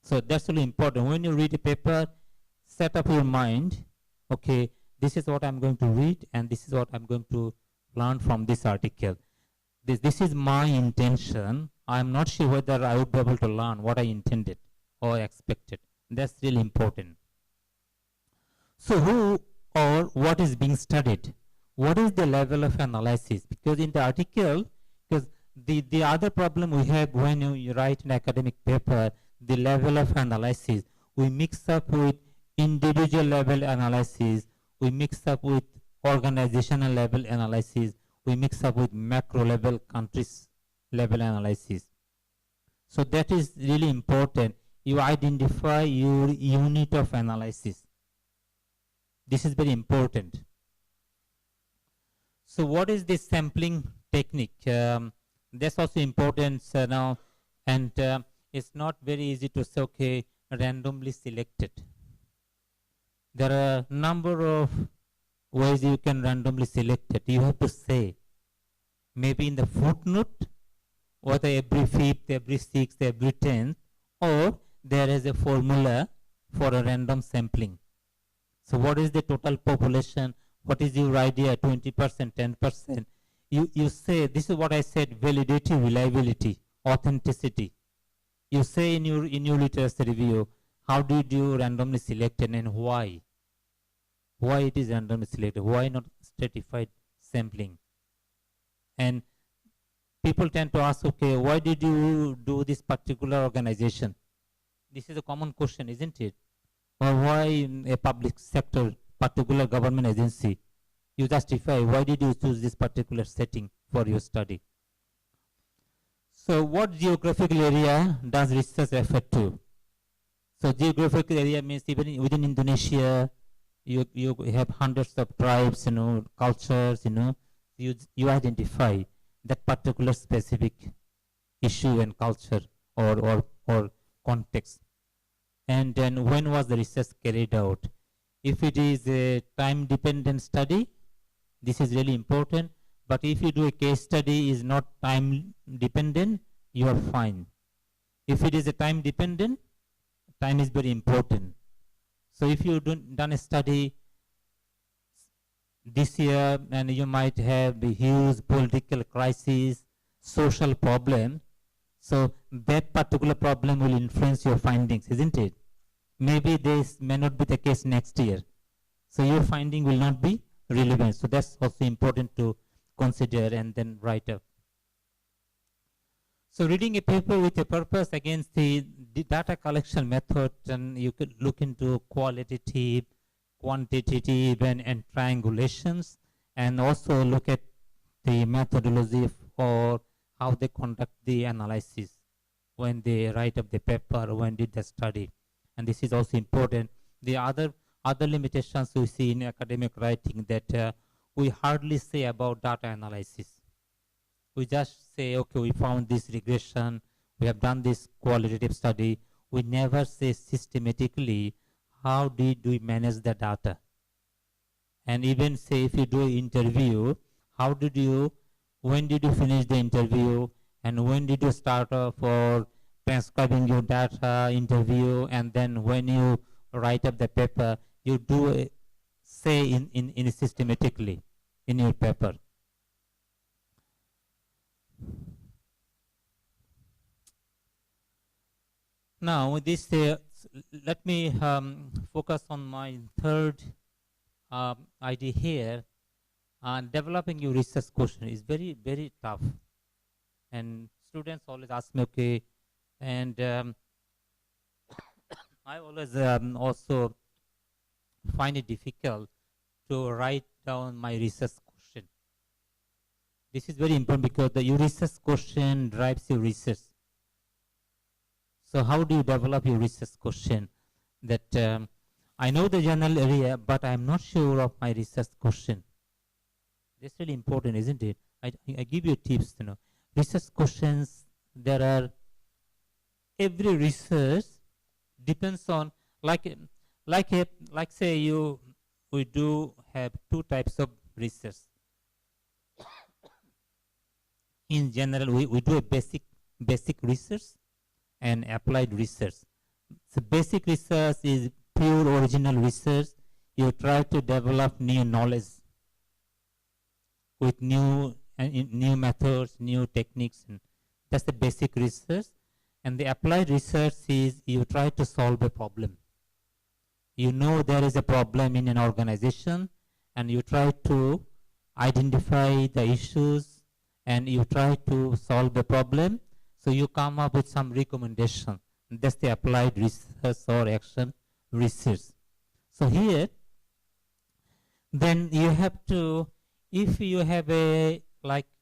So that's really important. When you read a paper, set up your mind, okay, this is what I'm going to read and this is what I'm going to learn from this article. This is my intention. I'm not sure whether I would be able to learn what I intended or expected. That's really important. So who or what is being studied? What is the level of analysis? Because in the article, because the other problem we have when you write an academic paper, the level of analysis, we mix up with individual level analysis, we mix up with organizational level analysis, we mix up with macro level countries level analysis. So that is really important. You identify your unit of analysis. This is very important. So what is this sampling technique? That's also important now, and it's not very easy to say, okay, randomly selected. There are a number of ways you can randomly select it. You have to say, maybe in the footnote, whether every fifth, every sixth, every tenth, or there is a formula for a random sampling. So what is the total population? What is your idea? 20%, 10%. You say, this is what I said, validity, reliability, authenticity. You say in your literature review, how did you randomly select it and why? Why it is randomly selected? Why not stratified sampling? And people tend to ask, okay, why did you do this particular organization? This is a common question, isn't it? Or why a public sector, particular government agency? You justify, why did you choose this particular setting for your study? So what geographical area does research refer to? So geographical area means even within Indonesia, you have hundreds of tribes, cultures, you identify that particular specific issue and culture or context. And then when was the research carried out? If it is a time-dependent study, this is really important. But if you do a case study is not time-dependent, you are fine. If it is a time-dependent, time is very important. So if you done a study this year and you might have a huge political crisis, social problem, so that particular problem will influence your findings, isn't it? Maybe this may not be the case next year. So your finding will not be relevant. So that's also important to consider and then write up. So reading a paper with a purpose against the data collection method, and you could look into qualitative, quantitative, and triangulations, and also look at the methodology or how they conduct the analysis when they write up the paper, when did the study. And this is also important. The other limitations we see in academic writing that we hardly say about data analysis. We just say, okay, we found this regression, we have done this qualitative study. We never say systematically how did we manage the data. And even say if you do an interview, when did you finish the interview, and when did you start off for transcribing your data interview, and then when you write up the paper, you do say in systematically in your paper. Now this, let me focus on my third idea here. Developing your research question is very, very tough. And students always ask me, okay, and I always also find it difficult to write down my research question. This is very important because the your research question drives your research. So how do you develop your research question? That I know the general area, but I'm not sure of my research question. That's really important, isn't it? I give you tips, Research questions, there are, every research depends on, like say we do have two types of research. In general, we do a basic research and applied research. So basic research is pure original research. You try to develop new knowledge with new methods, new techniques. And that's the basic research. And the applied research is you try to solve a problem. You know there is a problem in an organization, and you try to identify the issues, and you try to solve the problem. So you come up with some recommendation. That's the applied research or action research. So here, then you have to, if you have a,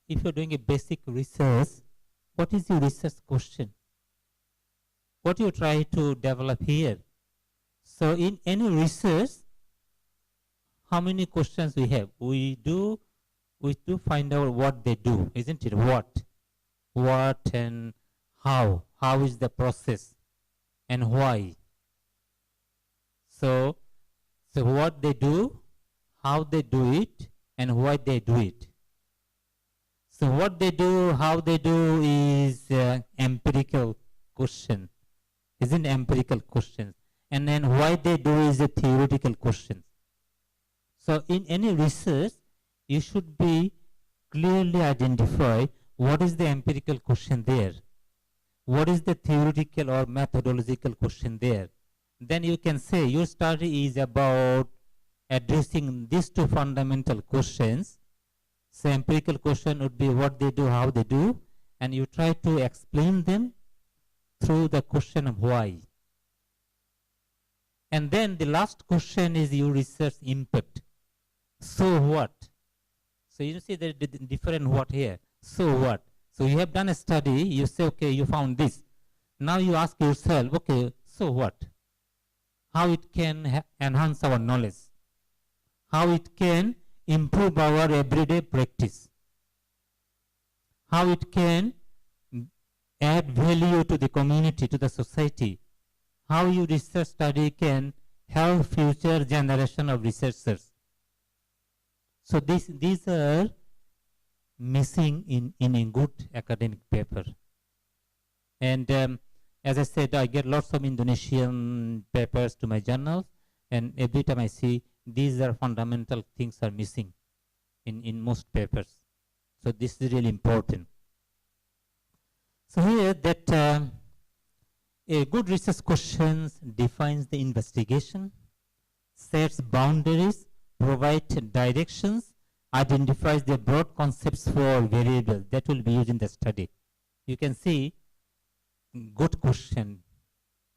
if you're doing a basic research, what is your research question? What you try to develop here? So in any research, how many questions we have? We do find out what they do, isn't it? What and how is the process, and why. So what they do, how they do it, and why they do it. So what they do, how they do is empirical question, isn't empirical questions. And then why they do is a theoretical question. So in any research, you should be clearly identify what is the empirical question there, what is the theoretical or methodological question there. Then you can say your study is about addressing these two fundamental questions. So empirical question would be what they do, how they do, and you try to explain them through the question of why. And then the last question is your research impact. So what? So you see the different what here. So what? So you have done a study, you say, okay, you found this. Now you ask yourself, okay, so what? How it can enhance our knowledge? How it can improve our everyday practice? How it can add value to the community, to the society? How your research study can help future generation of researchers? So these are missing in a good academic paper. And as I said, I get lots of Indonesian papers to my journals, and every time I see these are fundamental things are missing in most papers. So this is really important. So here that a good research questions defines the investigation, sets boundaries, provides directions, identifies the broad concepts for variables that will be used in the study. You can see good question,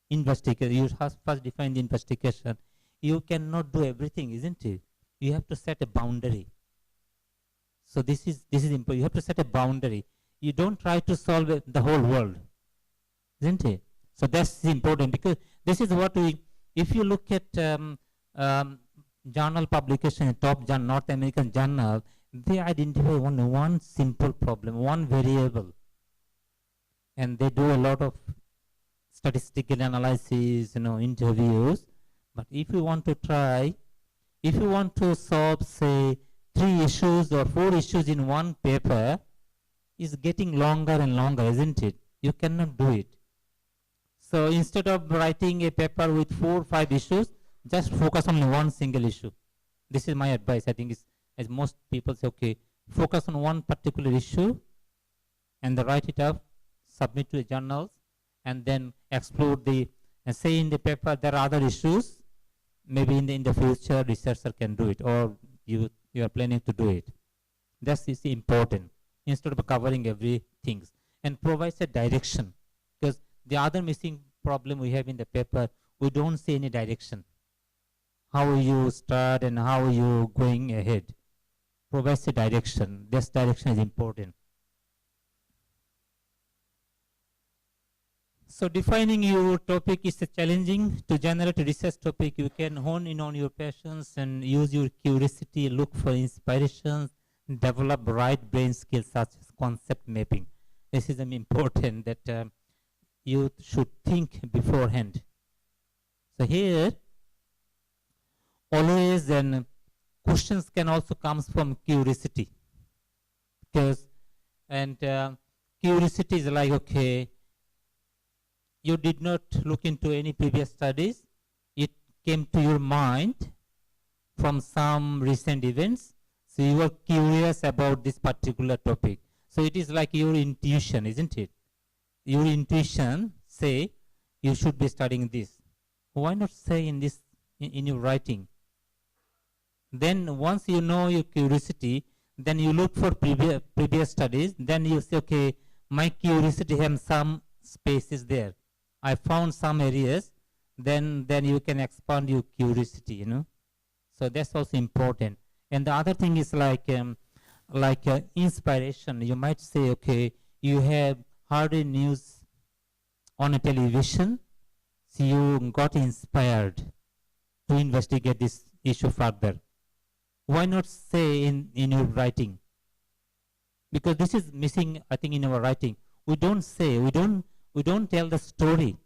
investigation. You first define the investigation. You cannot do everything, isn't it? You have to set a boundary. So this is important. You have to set a boundary. You don't try to solve the whole world, isn't it? So that's important, because this is what we, if you look at journal publication, top North American journal, they identify one simple problem, one variable. And they do a lot of statistical analysis, interviews. But if you want to try, if you want to solve, say, 3 issues or 4 issues in one paper, it's getting longer and longer, isn't it? You cannot do it. So instead of writing a paper with 4 or 5 issues, just focus on one single issue. This is my advice. I think, as most people say, okay, focus on one particular issue and then write it up, submit to the journals, and then explore the, say in the paper there are other issues, maybe in the future researcher can do it, or you are planning to do it. That is important, instead of covering everything, and provides a direction. Because the other missing problem we have in the paper, we don't see any direction. How you start and how you going ahead provides a direction. This direction is important. So defining your topic is challenging. To generate a research topic, you can hone in on your passions and use your curiosity, look for inspirations, develop right brain skills such as concept mapping. This is important that you should think beforehand. So here, always then questions can also come from curiosity. Because, and curiosity is like, okay, you did not look into any previous studies. It came to your mind from some recent events. So you were curious about this particular topic. So it is like your intuition, isn't it? Your intuition say you should be studying this. Why not say in this in your writing? Then once you know your curiosity, then you look for previous studies. Then you say, okay, my curiosity has some spaces there. I found some areas. Then you can expand your curiosity. You know, so that's also important. And the other thing is like inspiration. You might say, okay, you have heard a news on a television, so you got inspired to investigate this issue further. Why not say in your writing? Because this is missing, I think, in our writing. We don't say, we don't tell the story.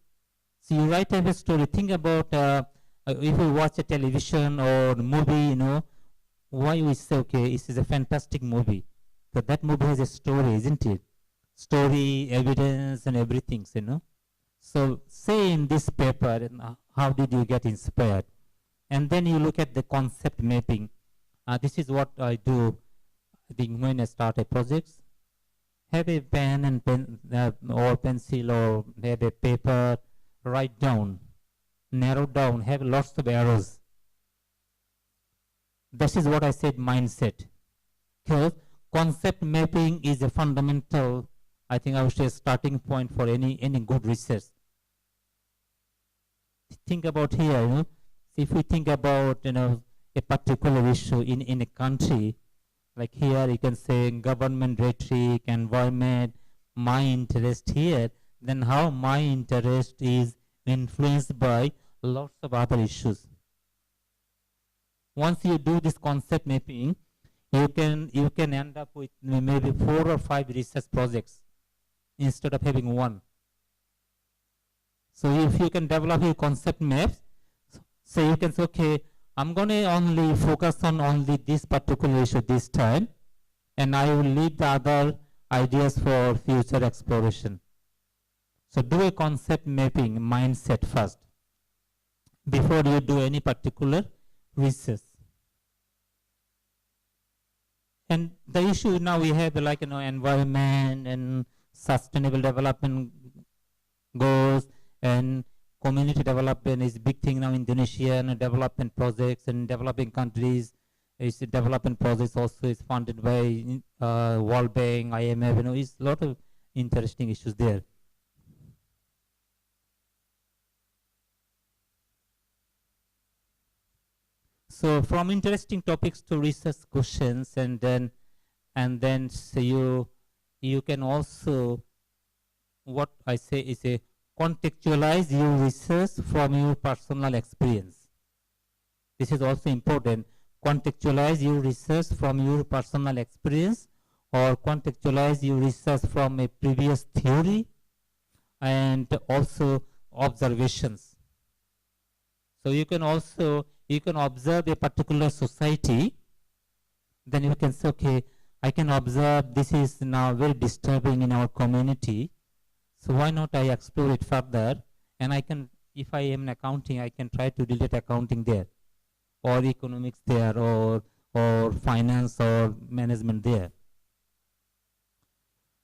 So you write a story. Think about if you watch a television or movie, you know, why we say, okay, this is a fantastic movie. So that movie has a story, isn't it? Story, evidence, and everything, you know. So say in this paper, how did you get inspired? And then you look at the concept mapping. This is what I do, I think, when I start a project. Have a pen and or pencil or have a paper, write down, narrow down, have lots of arrows. This is what I said, mindset. Because concept mapping is a fundamental, I think I would say, starting point for any good research. Think about here, you know, if we think about, you know, a particular issue in a country, like here you can say government rhetoric, environment, my interest here, then how my interest is influenced by lots of other issues. Once you do this concept mapping, you can end up with maybe 4 or 5 research projects instead of having one. So if you can develop your concept maps, so you can say, okay, I'm going to only focus on only this particular issue this time, and I will leave the other ideas for future exploration. So do a concept mapping mindset first before you do any particular research. And the issue now we have, like, you know, environment and sustainable development goals, and community development is a big thing now in Indonesia, and development projects and developing countries. Is development projects also is funded by World Bank, IMF. You know, it's a lot of interesting issues there. So from interesting topics to research questions, and then so you can also, what I say is a contextualize your research from your personal experience. This is also important. Contextualize your research from your personal experience, or contextualize your research from a previous theory and also observations. So you can observe a particular society, then you can say, okay, I can observe this is now very disturbing in our community. So why not I explore it further? And I can, if I am in accounting, I can try to relate accounting there, or economics there, or finance or management there.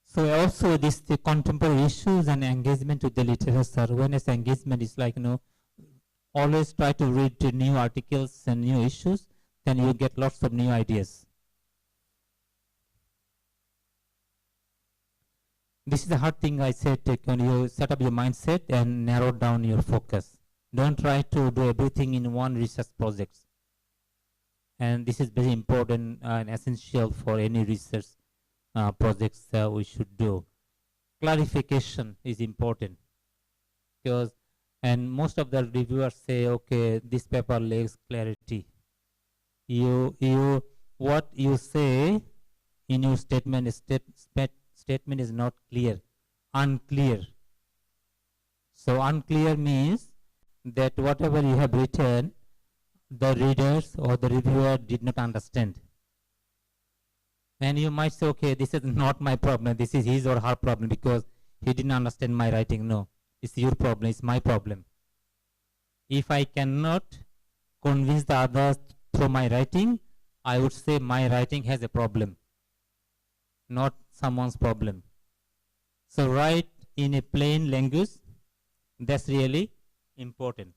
So also this the contemporary issues and engagement with the literature. Awareness engagement is like, you know, always try to read new articles and new issues, then you get lots of new ideas. This is the hard thing I said, when you set up your mindset and narrow down your focus. Don't try to do everything in one research project. And this is very important and essential for any research projects we should do. Clarification is important, because and most of the reviewers say, okay, this paper lacks clarity. What you say in your statement is not clear, unclear. So unclear means that whatever you have written, the readers or the reviewer did not understand. And you might say, okay, this is not my problem, this is his or her problem because he didn't understand my writing. No, it's your problem, it's my problem. If I cannot convince the others through my writing, I would say my writing has a problem, not someone's problem. So write in a plain language, that's really important.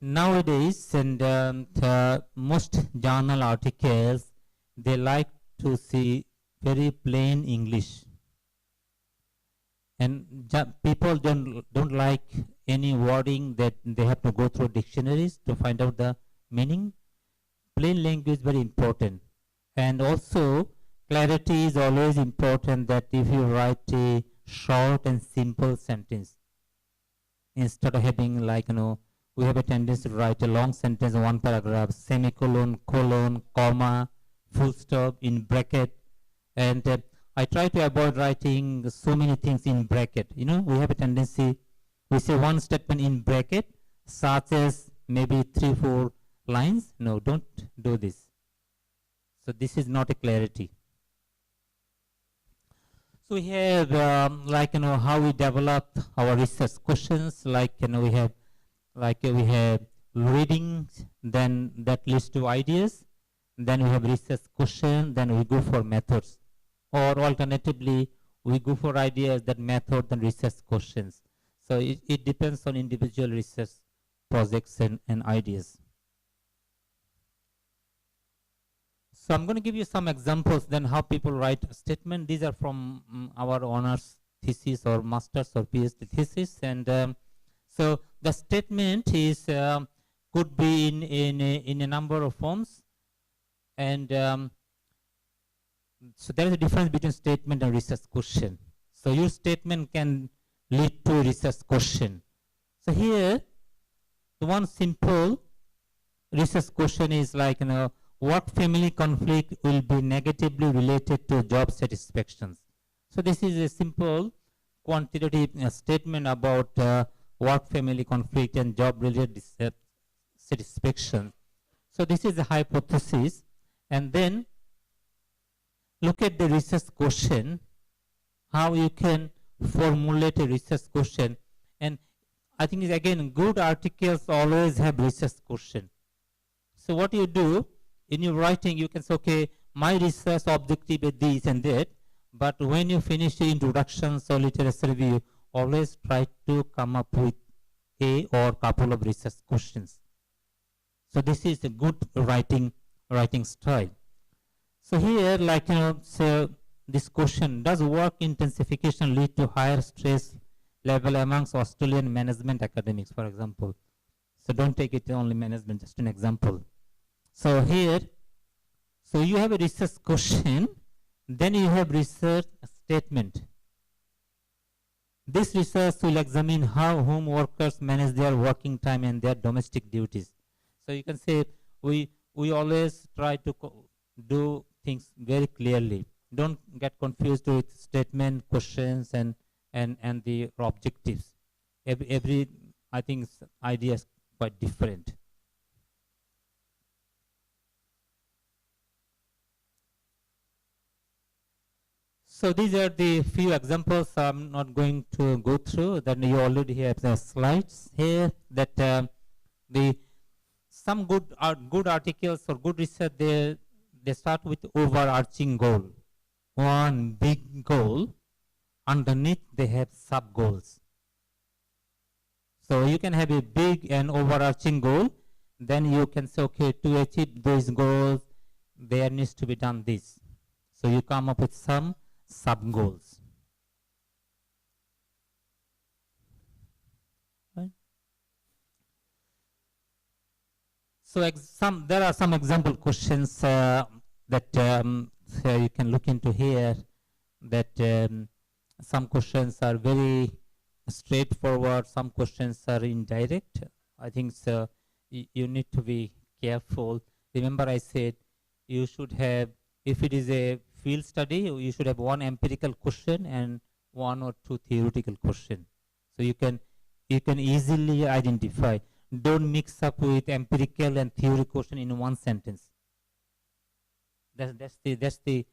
Nowadays, and most journal articles, they like to see very plain English. And people don't like any wording that they have to go through dictionaries to find out the meaning. Plain language is very important. And also, clarity is always important, that if you write a short and simple sentence, instead of having we have a tendency to write a long sentence, one paragraph, semicolon, colon, comma, full stop, in bracket. And I try to avoid writing so many things in bracket. We have a tendency, we say one statement in bracket, such as maybe 3-4 lines. No, don't do this. So this is not a clarity. So we have how we develop our research questions, we have readings, then that leads to ideas, then we have research question, then we go for methods, or alternatively we go for ideas, then method, then research questions. So it depends on individual research projects and ideas. So I'm going to give you some examples then how people write a statement. These are from our honors thesis or master's or PhD thesis, and so the statement is could be in a number of forms, and so there is a difference between statement and research question. So your statement can lead to a research question. So here, the one simple research question is what family conflict will be negatively related to job satisfactions? So this is a simple quantitative statement about work family conflict and job related satisfaction. So this is a hypothesis, and then look at the research question, how you can formulate a research question. And I think is again, good articles always have research question. So what you do in your writing, you can say, okay, my research objective is this and that, but when you finish the introductions or literature review, always try to come up with a or couple of research questions. So this is a good writing style. So here, so this question, does work intensification lead to higher stress level amongst Australian management academics, for example? So don't take it only management, just an example. So here, so you have a research question, then you have research statement. This research will examine how home workers manage their working time and their domestic duties. So you can say we always try to do things very clearly. Don't get confused with statement, questions, and the objectives. Every I think idea is quite different. So these are the few examples. I'm not going to go through. Then you already have the slides here. That some good articles or good research, they start with overarching goal, one big goal. Underneath they have sub goals. So you can have a big and overarching goal. Then you can say, okay, to achieve those goals, there needs to be done this. So you come up with some sub goals. So there are some example questions that you can look into here, that some questions are very straightforward, some questions are indirect. I think so, you need to be careful. Remember I said you should have, if it is a field study, you should have one empirical question and one or two theoretical question. So you can easily identify. Don't mix up with empirical and theory question in one sentence. That's the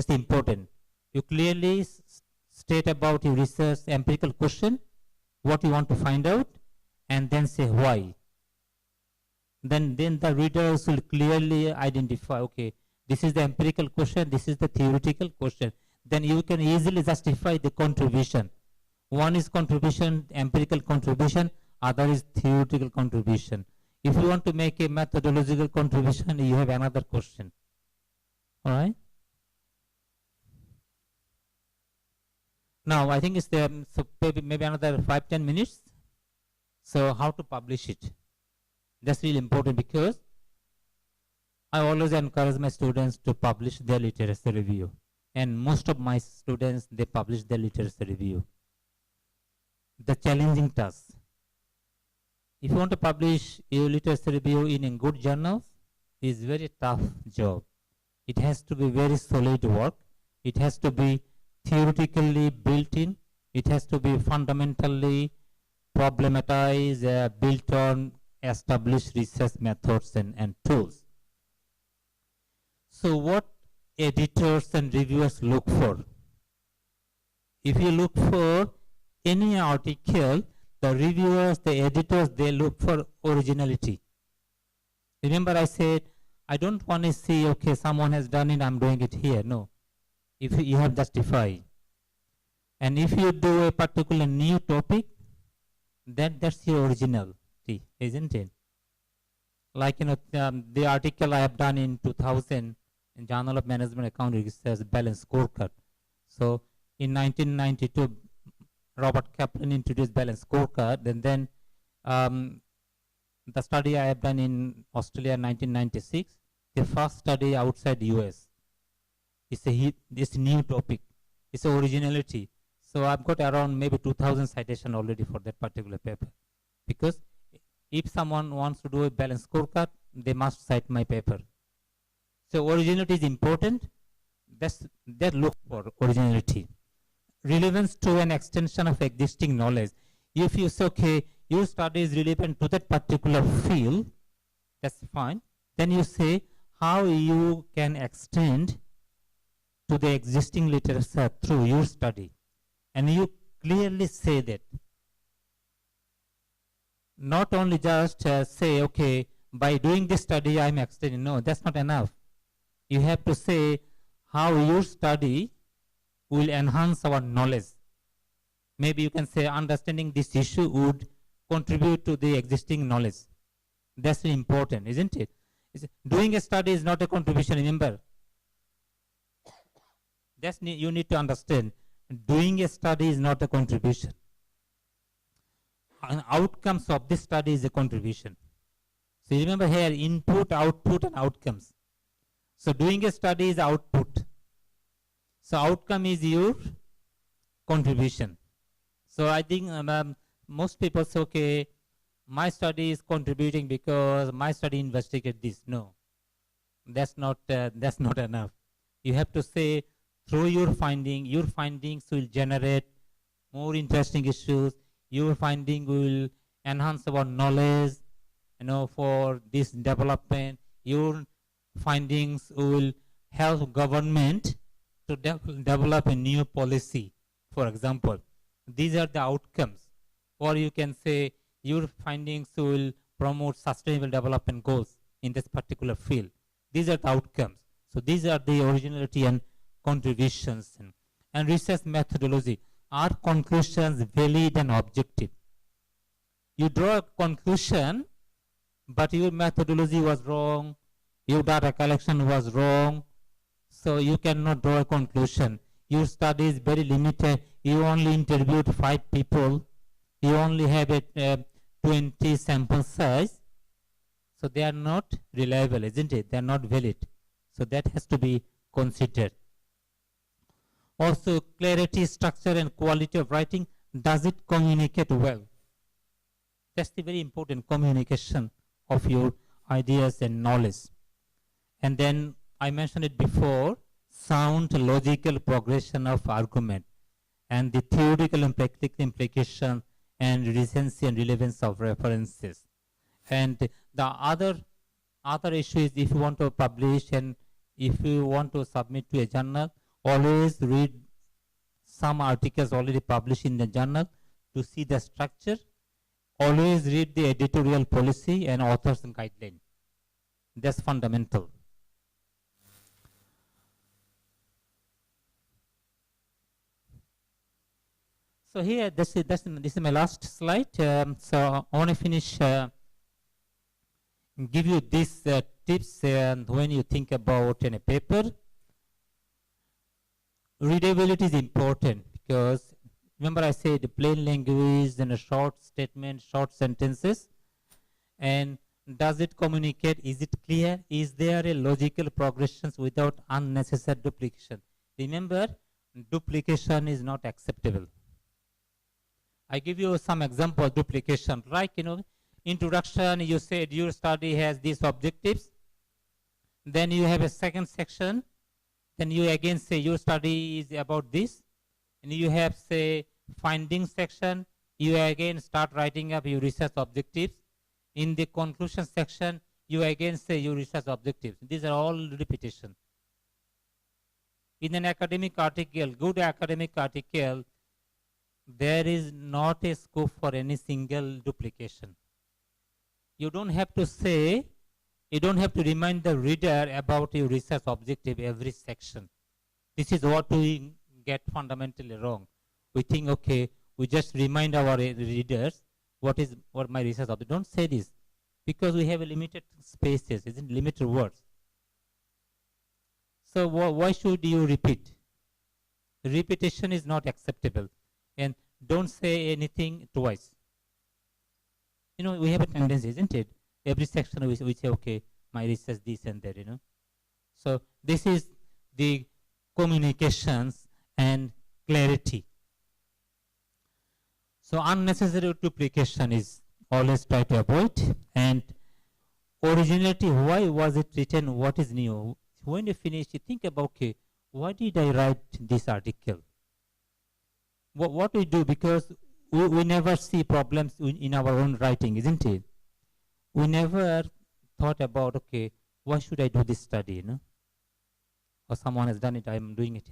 important. You clearly state about your research empirical question, what you want to find out, and then say why. Then the readers will clearly identify, okay, this is the empirical question, this is the theoretical question. Then you can easily justify the contribution. One is contribution, empirical contribution, other is theoretical contribution. If you want to make a methodological contribution, you have another question. All right? Now, I think it's there, so maybe another 5-10 minutes. So how to publish it? That's really important, because I always encourage my students to publish their literacy review. And most of my students, they publish their literacy review. The challenging task. If you want to publish your literacy review in a good journal, is very tough job. It has to be very solid work. It has to be theoretically built in. It has to be fundamentally problematized, built on established research methods and tools. So what editors and reviewers look for? If you look for any article, the reviewers, the editors, they look for originality. Remember I said, I don't want to see, okay, someone has done it, I'm doing it here. No. If you have justified. And if you do a particular new topic, then that's your originality, isn't it? Like, the article I have done in 2000 in Journal of Management Accounting Research, Balance Scorecard. So in 1992, Robert Kaplan introduced Balance Scorecard, and then the study I have done in Australia in 1996, the first study outside US. It's a new topic. It's originality. So I've got around maybe 2,000 citation already for that particular paper. Because if someone wants to do a Balance Scorecard, they must cite my paper. So originality is important. That look for originality. Relevance to an extension of existing knowledge. If you say, okay, your study is relevant to that particular field, that's fine. Then you say how you can extend to the existing literature through your study. And you clearly say that. Not only just say, okay, by doing this study, I'm extending. No, that's not enough. You have to say how your study will enhance our knowledge. Maybe you can say understanding this issue would contribute to the existing knowledge. That's important, isn't it? Doing a study is not a contribution, remember. You need to understand. Doing a study is not a contribution. And outcomes of this study is a contribution. So you remember here, input, output, and outcomes. So doing a study is output. So outcome is your contribution. So I think most people say, okay, my study is contributing because my study investigated this. No, that's not enough. You have to say through your findings will generate more interesting issues. Your finding will enhance our knowledge, for this development. Your findings will help government to develop a new policy, for example. These are the outcomes. Or you can say your findings will promote sustainable development goals in this particular field. These are the outcomes. So these are the originality and contributions. And research methodology. Are conclusions valid and objective? You draw a conclusion, but your methodology was wrong, your data collection was wrong, so you cannot draw a conclusion. Your study is very limited. You only interviewed 5 people. You only have a 20 sample size. So they are not reliable, isn't it? They are not valid. So that has to be considered. Also, clarity, structure, and quality of writing. Does it communicate well? That's the very important communication of your ideas and knowledge. And then I mentioned it before, sound logical progression of argument and the theoretical and practical implication and recency and relevance of references. And the other issue is, if you want to publish and if you want to submit to a journal, always read some articles already published in the journal to see the structure. Always read the editorial policy and authors and guideline. That's fundamental. So here, this is my last slide. So I want to finish, give you these tips when you think about in a paper. Readability is important because remember I said the plain language and a short statement, short sentences. And does it communicate? Is it clear? Is there a logical progression without unnecessary duplication? Remember, duplication is not acceptable. I give you some example of duplication. Like, introduction, you said your study has these objectives. Then you have a second section. Then you again say your study is about this. And you have, say, findings section. You again start writing up your research objectives. In the conclusion section, you again say your research objectives. These are all repetition. In an academic article, good academic article, there is not a scope for any single duplication. You don't have to say, you don't have to remind the reader about your research objective every section. This is what we get fundamentally wrong. We think, okay, we just remind our readers what my research objective. Don't say this, because we have a limited spaces, isn't limited words. So why should you repeat? Repetition is not acceptable. And don't say anything twice. We have a tendency, isn't it? Every section we say, okay, my research this and that, So this is the communications and clarity. So unnecessary duplication is always try to avoid. And originality, why was it written? What is new? When you finish, you think about, okay, why did I write this article? What we do, because we never see problems in our own writing, isn't it? We never thought about, okay, why should I do this study, Or someone has done it, I am doing it,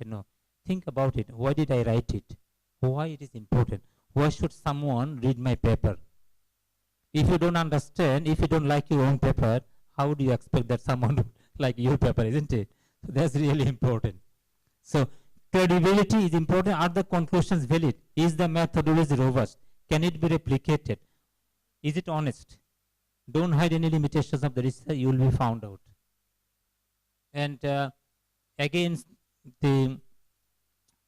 Think about it. Why did I write it? Why it is important? Why should someone read my paper? If you don't understand, if you don't like your own paper, how do you expect that someone would like your paper, isn't it? So that's really important. So credibility is important. Are the conclusions valid? Is the methodology robust? Can it be replicated? Is it honest? Don't hide any limitations of the research, you will be found out. And again,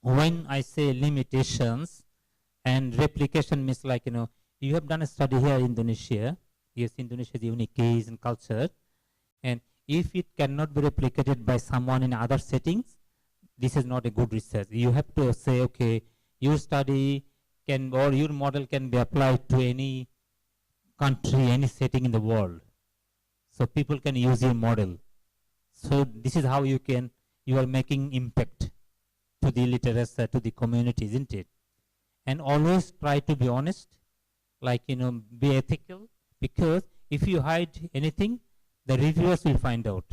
when I say limitations and replication means like, you have done a study here in Indonesia. Yes, Indonesia is a unique case and culture. And if it cannot be replicated by someone in other settings, this is not a good research. You have to say, okay, your study can, or your model can be applied to any country, any setting in the world. So people can use your model. So this is how you are making impact to the literature, to the community, isn't it? And always try to be honest, like, be ethical, because if you hide anything, the reviewers will find out.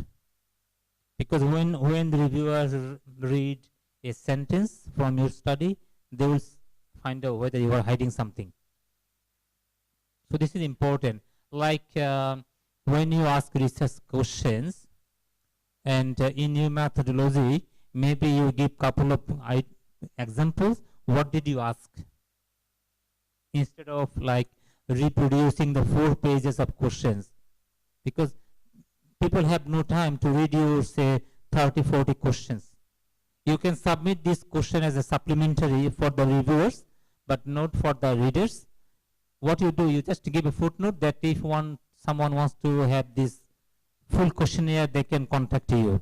Because when the reviewers read a sentence from your study, they will find out whether you are hiding something. So this is important. Like when you ask research questions, and in your methodology, maybe you give couple of examples. What did you ask? Instead of like reproducing the 4 pages of questions, because people have no time to read your, say, 30, 40 questions. You can submit this question as a supplementary for the reviewers, but not for the readers. What you do, you just give a footnote that if one someone wants to have this full questionnaire, they can contact you.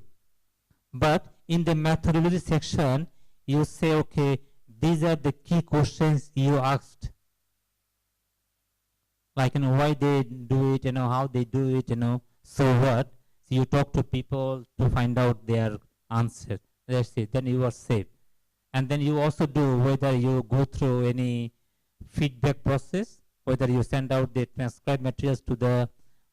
But in the methodology section, you say, okay, these are the key questions you asked. Like, why they do it, how they do it, so what? So you talk to people to find out their answer. That's it, then you are safe. And then you also do whether you go through any feedback process, whether you send out the transcribed materials to the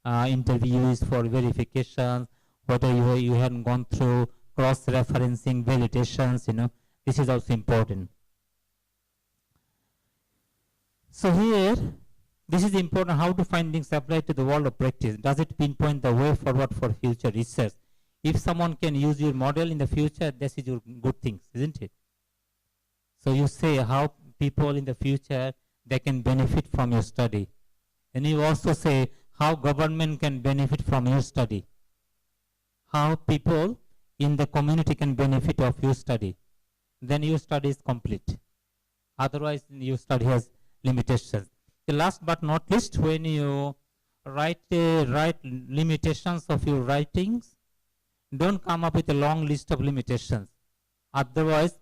interviewees for verification, whether you haven't gone through cross-referencing validations, this is also important. So here, this is important, how to find things apply to the world of practice. Does it pinpoint the way forward for future research? If someone can use your model in the future, this is your good things, isn't it? So you say how people in the future, they can benefit from your study. And you also say how government can benefit from your study. How people in the community can benefit of your study. Then your study is complete. Otherwise, your study has limitations. The last but not least, when you write limitations of your writings, don't come up with a long list of limitations. Otherwise,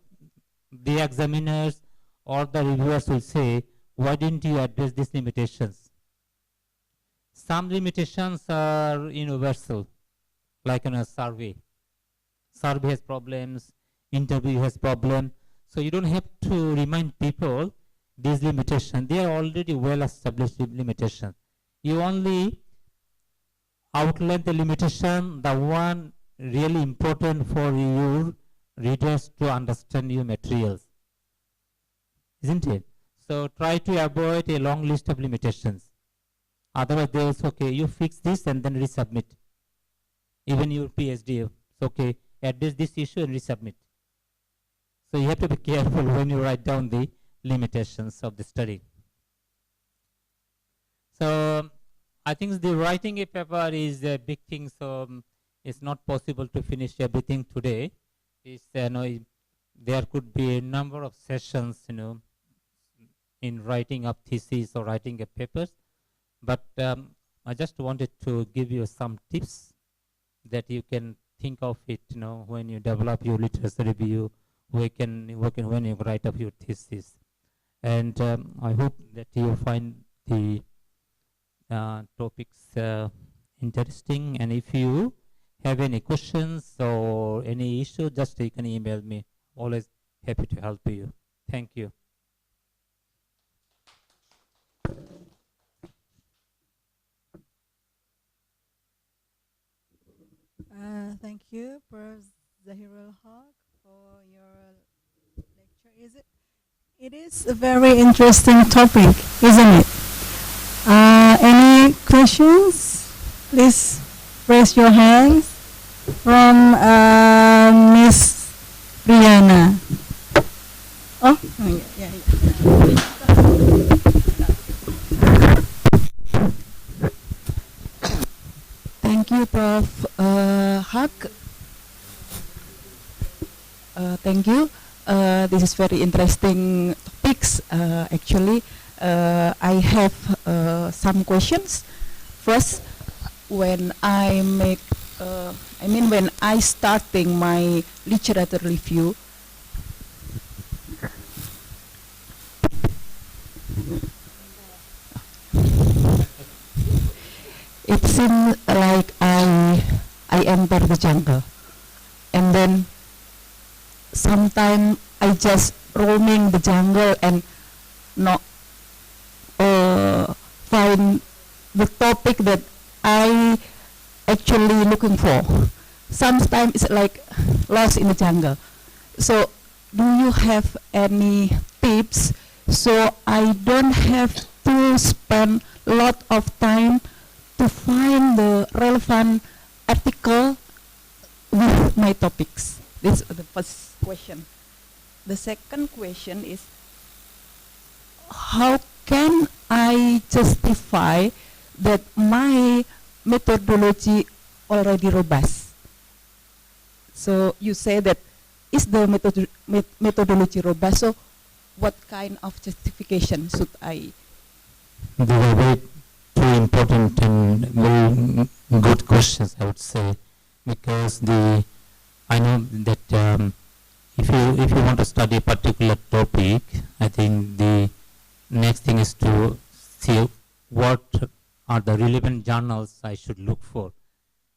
the examiners or the reviewers will say, why didn't you address these limitations? Some limitations are universal, like in a survey. Survey has problems, interview has problems. So you don't have to remind people these limitations. They are already well established limitations. You only outline the limitation, the one really important for your readers to understand your materials. Isn't it? So try to avoid a long list of limitations. Otherwise they will say, okay, you fix this and then resubmit. Even your Ph.D. it's okay, address this issue and resubmit. So you have to be careful when you write down the limitations of the study. So I think the writing a paper is a big thing, so it's not possible to finish everything today. It's, there could be a number of sessions, in writing up thesis or writing a papers. But I just wanted to give you some tips that you can think of it, when you develop your literature review, when you write up your thesis. And I hope that you find the topics interesting. And if you have any questions or any issue, just you can email me. Always happy to help you. Thank you. Thank you, Prof. Zahirul Hoque, for your lecture. It is a very interesting topic, isn't it? Any questions? Please raise your hands. From Miss Riana. Oh, yeah. Thank you, Prof. Hoque. Thank you. This is very interesting topics. Actually, I have some questions. First, when when I starting my literature review, it seems like I enter the jungle, and then sometimes I just roaming the jungle and not find the topic that I actually looking for. Sometimes it's like lost in the jungle. So do you have any tips so I don't have to spend a lot of time to find the relevant article with my topics? This is the first question. The second question is, how can I justify that my methodology already robust? So you say that is the methodology robust, so what kind of justification should I? There are two important and very good questions, I would say, because I know that if you want to study a particular topic, I think the next thing is to see what are the relevant journals I should look for.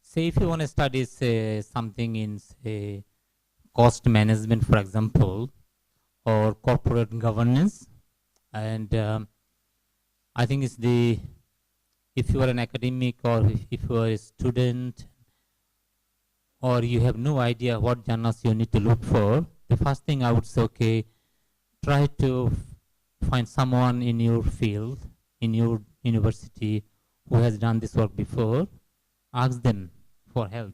Say if you want to study, say, something in, say, cost management, for example, or corporate governance, and I think it's if you are an academic or if you are a student or you have no idea what journals you need to look for, the first thing I would say, okay, try to find someone in your field, in your university, who has done this work before. Ask them for help.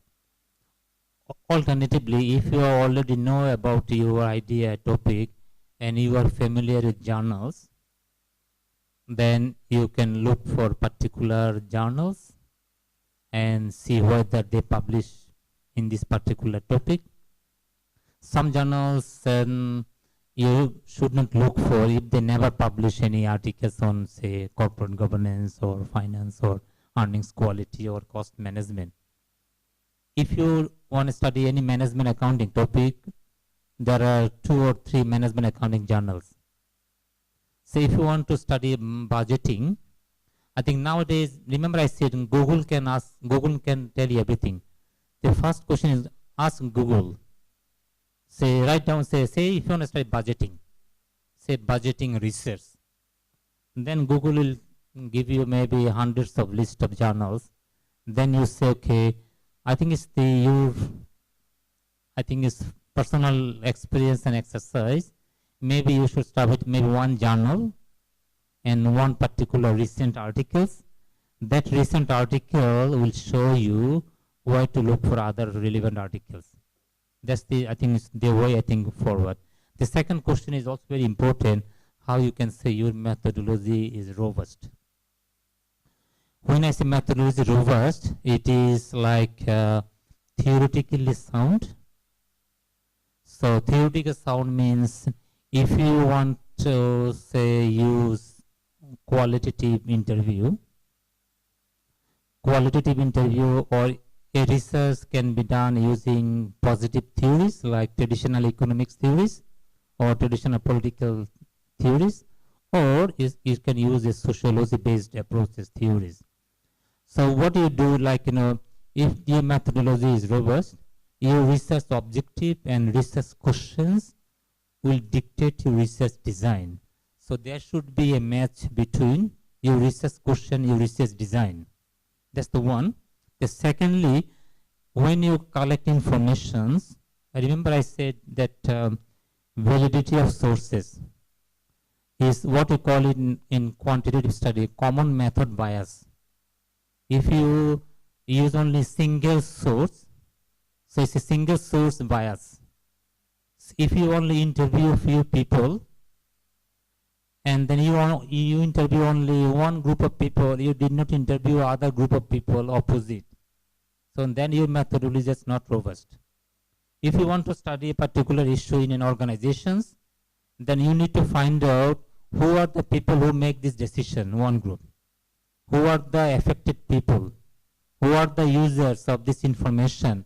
Alternatively, if you already know about your idea, topic, and you are familiar with journals, then you can look for particular journals and see whether they publish in this particular topic. Some journals you should not look for if they never publish any articles on, say, corporate governance or finance or earnings quality or cost management. If you want to study any management accounting topic, there are 2 or 3 management accounting journals. So if you want to study budgeting, I think nowadays, remember I said Google can tell you everything. The first question is ask Google. Say, write down, say if you want to study budgeting, say budgeting research. Then Google will give you maybe hundreds of list of journals. Then you say, okay, I think it's personal experience and exercise. Maybe you should start with maybe one journal and one particular recent articles. That recent article will show you where to look for other relevant articles. That's the way I think forward. The second question is also very important, how you can say your methodology is robust. When I say methodology robust, it is like theoretically sound. So theoretical sound means if you want to, say, use qualitative interview or a research can be done using positive theories like traditional economics theories or traditional political theories, or you can use a sociology-based approaches theories. So what do you do, like, if your methodology is robust, your research objective and research questions will dictate your research design. So there should be a match between your research question, your research design. That's the one. The secondly, when you collect informations, I remember I said that validity of sources is what we call it in quantitative study, common method bias. If you use only single source, so it's a single source bias. If you only interview a few people, and then you interview only one group of people, you did not interview other group of people opposite. So then your methodology is not robust. If you want to study a particular issue in an organization, then you need to find out who are the people who make this decision, one group. Who are the affected people? Who are the users of this information?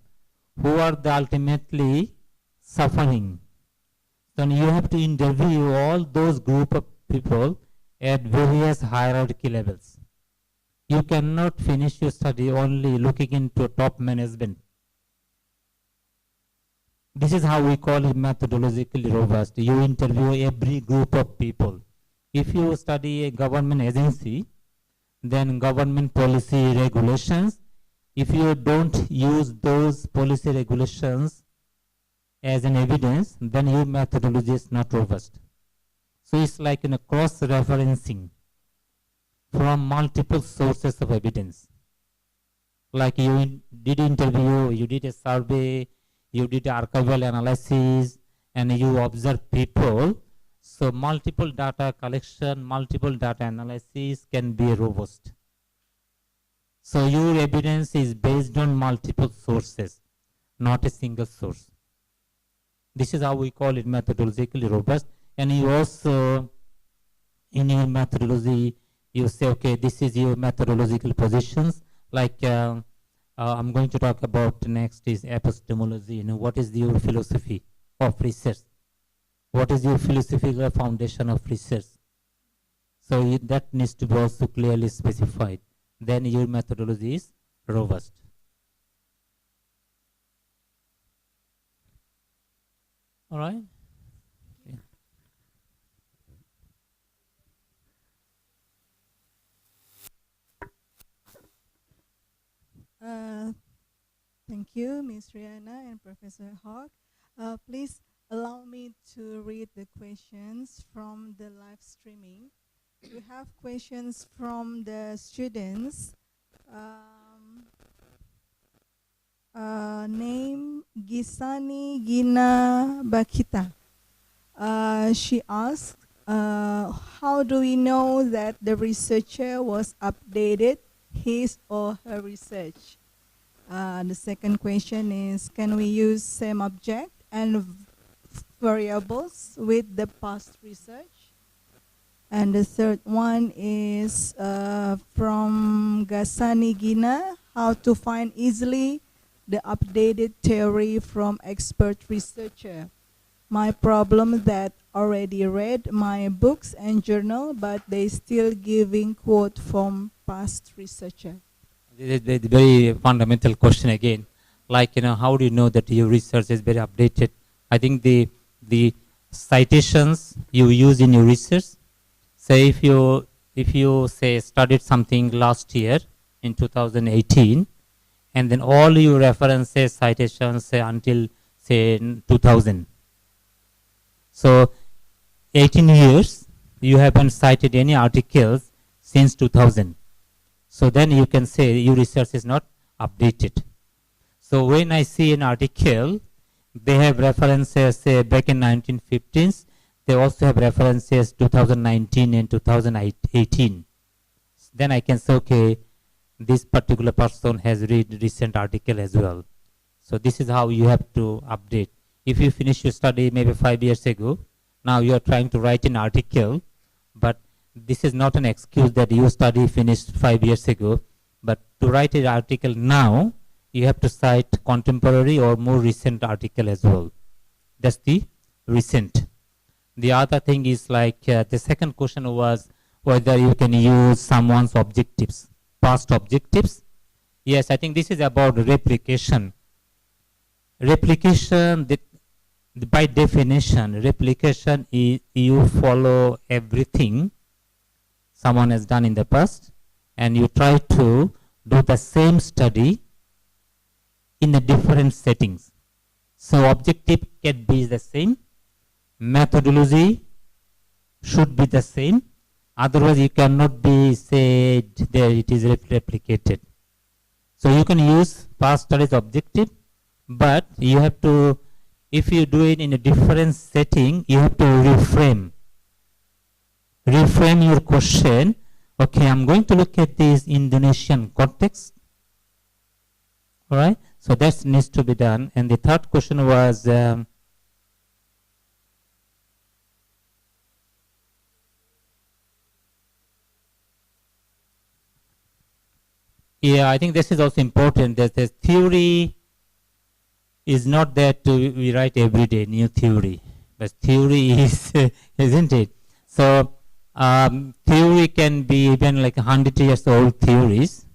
Who are the ultimately suffering? Then you have to interview all those group of people at various hierarchy levels. You cannot finish your study only looking into top management. This is how we call it methodologically robust. You interview every group of people. If you study a government agency, then government policy regulations, if you don't use those policy regulations as an evidence, then your methodology is not robust. So it's like in a cross-referencing from multiple sources of evidence. Like you did interview, you did a survey, you did archival analysis, and you observe people. So multiple data collection, multiple data analysis can be robust. So your evidence is based on multiple sources, not a single source. This is how we call it methodologically robust. And you also, in your methodology, you say, okay, this is your methodological positions. Like I'm going to talk about next is epistemology. You know, what is your philosophy of research? What is your philosophical foundation of research? So that needs to be also clearly specified. Then your methodology is robust. All right. Thank you, Ms. Rihanna and Professor Hoque. Please allow me to read the questions from the live streaming. We have questions from the students. Name Gisani Gina Bakita. She asked, how do we know that the researcher was updated his or her research? The second question is, can we use same object and variables with the past research? And the third one is from Gasani Gina, how to find easily the updated theory from expert researcher. My problem that already read my books and journal, but they still giving quote from past researcher. This is a very fundamental question again. Like, you know, how do you know that your research is very updated? I think the citations you use in your research. Say if you say studied something last year in 2018, and then all your references, citations say until say 2000. So 18 years you haven't cited any articles since 2000. So then you can say your research is not updated. So when I see an article, they have references say back in 1915s. They also have references 2019 and 2018. Then I can say, okay, this particular person has read recent article as well. So this is how you have to update. If you finish your study maybe 5 years ago, now you are trying to write an article, but this is not an excuse that you study finished 5 years ago. But to write an article now, you have to cite contemporary or more recent article as well. That's the recent. The other thing is like the second question was whether you can use someone's objectives, past objectives. Yes, I think this is about replication. Replication, by definition, replication is you follow everything someone has done in the past and you try to do the same study in the different settings. So objective can be the same, methodology should be the same, otherwise you cannot be said that it is replicated. So you can use past studies objective, but you have to, if you do it in a different setting, you have to reframe your question. Okay, I'm going to look at this Indonesian context. All right, so that needs to be done. And the third question was, yeah, I think this is also important. That the theory is not that we write every day new theory, but theory is, isn't it? So theory can be even like 100 years old theories.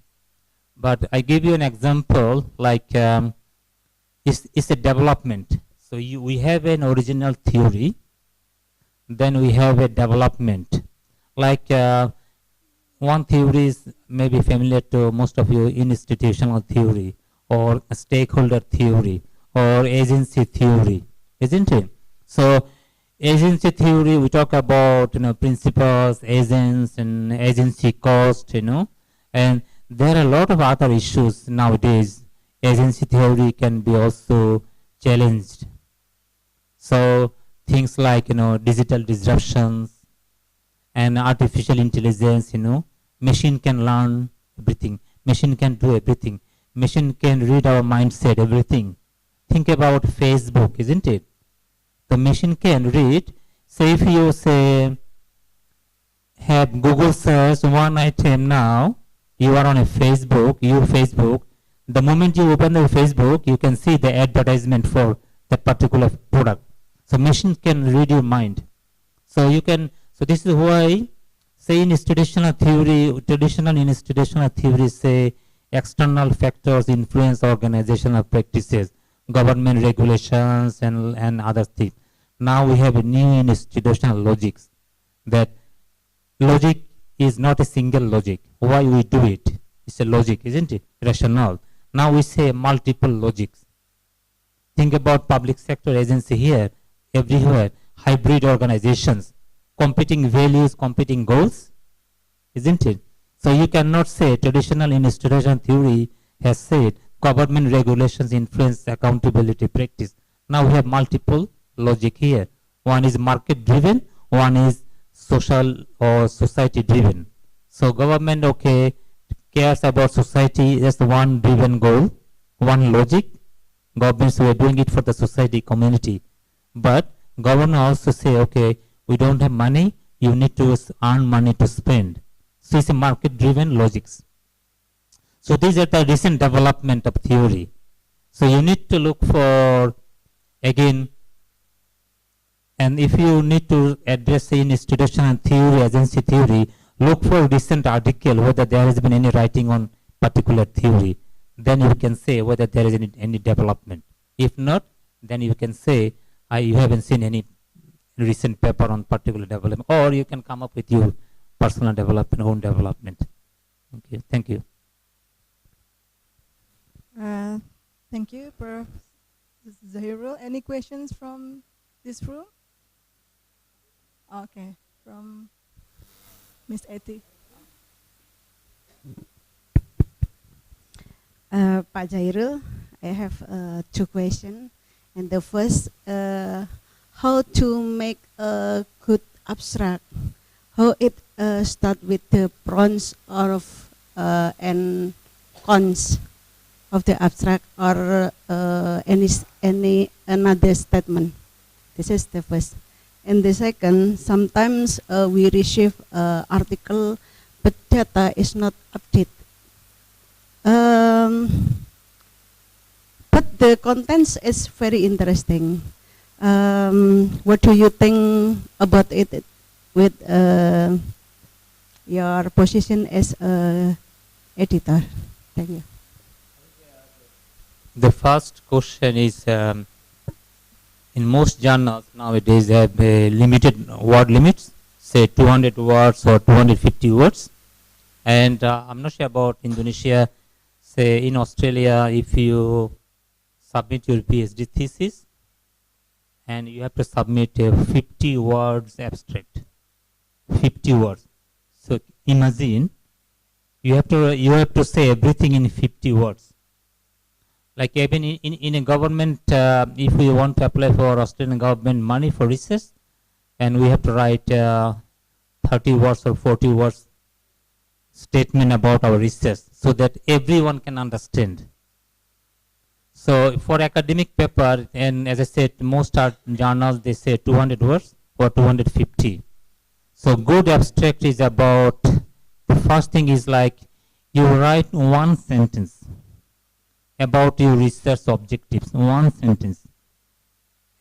But I give you an example, like it's a development. So we have an original theory, then we have a development. Like one theory is maybe familiar to most of you, institutional theory or stakeholder theory or agency theory, isn't it? So agency theory, we talk about, you know, principles, agents and agency cost, you know, and there are a lot of other issues nowadays. Agency theory can be also challenged. So things like, you know, digital disruptions and artificial intelligence, you know, machine can learn everything. Machine can do everything. Machine can read our mindset, everything. Think about Facebook, isn't it? The machine can read. So if you say, have Google search one item now, you are on a Facebook, the moment you open the Facebook, you can see the advertisement for that particular product. So machine can read your mind. So you can, so this is why, say in traditional institutional theory say external factors influence organizational practices, government regulations and other things. Now we have a new institutional logics, that logic is not a single logic. Why we do it? It's a logic, isn't it? Rational. Now we say multiple logics. Think about public sector agency here, everywhere, hybrid organizations, competing values, competing goals, isn't it? So you cannot say traditional institutional theory has said government regulations influence accountability practice. Now we have multiple logic here. One is market driven, one is social or society driven. So government, okay, cares about society as one driven goal, one logic. Governments were doing it for the society, community. But government also say, okay, we don't have money, you need to earn money to spend. So it's a market driven logics. So these are the recent development of theory. So you need to look for, again, and if you need to address in institutional theory, agency theory, look for recent article whether there has been any writing on particular theory. Then you can say whether there is any development. If not, then you can say you haven't seen any recent paper on particular development, or you can come up with your personal development, own development. Okay, thank you. Thank you, Prof. Zahirul. Any questions from this room? Okay, from Miss Eti. Pak Zahirul, I have two questions. And the first, how to make a good abstract? How it start with the pros or and cons of the abstract, or any another statement? This is the first. And the second, sometimes we receive article, but data is not updated. But the contents is very interesting. What do you think about it with your position as editor? Thank you. The first question is, in most journals nowadays have limited word limits, say 200 words or 250 words. And I'm not sure about Indonesia. Say in Australia, if you submit your Ph.D. thesis, and you have to submit a 50 words abstract, 50 words. So imagine you have to say everything in 50 words. Like even in a government, if we want to apply for Australian government money for research, and we have to write 30 words or 40 words statement about our research, so that everyone can understand. So for academic paper, and as I said, most journals, they say 200 words or 250. So good abstract is about, the first thing is like you write one sentence about your research objectives, one sentence.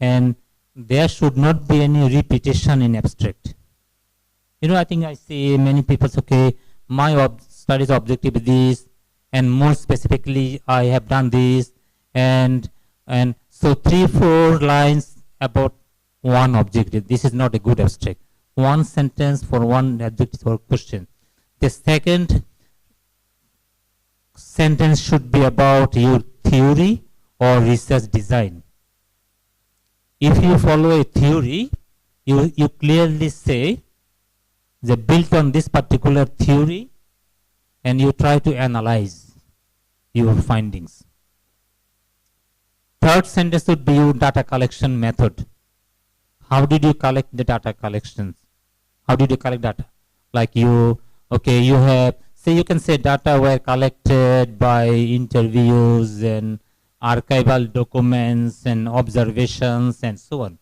And there should not be any repetition in abstract. You know, I think I see many people say, okay, my studies objective is this, and more specifically, I have done this, and so 3-4 lines about one objective. This is not a good abstract. One sentence for one objective or question. The second sentence should be about your theory or research design. If you follow a theory, you clearly say they built on this particular theory, and you try to analyze your findings. Third sentence would be your data collection method. How did you collect the data collections? How did you collect data? Like you have, say you can say data were collected by interviews and archival documents and observations and so on.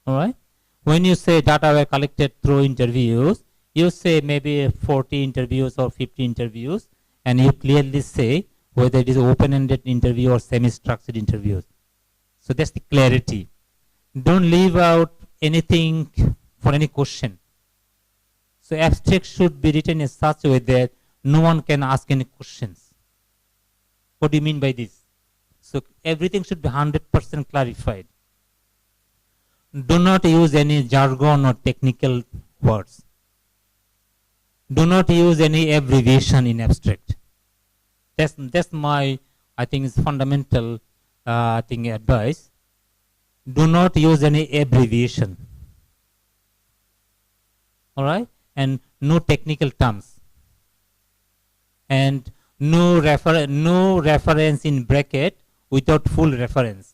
All right? when you say data were collected through interviews, you say maybe 40 interviews or 50 interviews, and you clearly say whether it is open-ended interview or semi-structured interviews. So that's the clarity. Don't leave out anything for any question. So abstract should be written in such a way that no one can ask any questions. What do you mean by this? So everything should be 100% clarified. Do not use any jargon or technical words. Do not use any abbreviation in abstract. That's my, I think, is fundamental advice. Do not use any abbreviation. All right, and no technical terms, and no reference in bracket without full reference.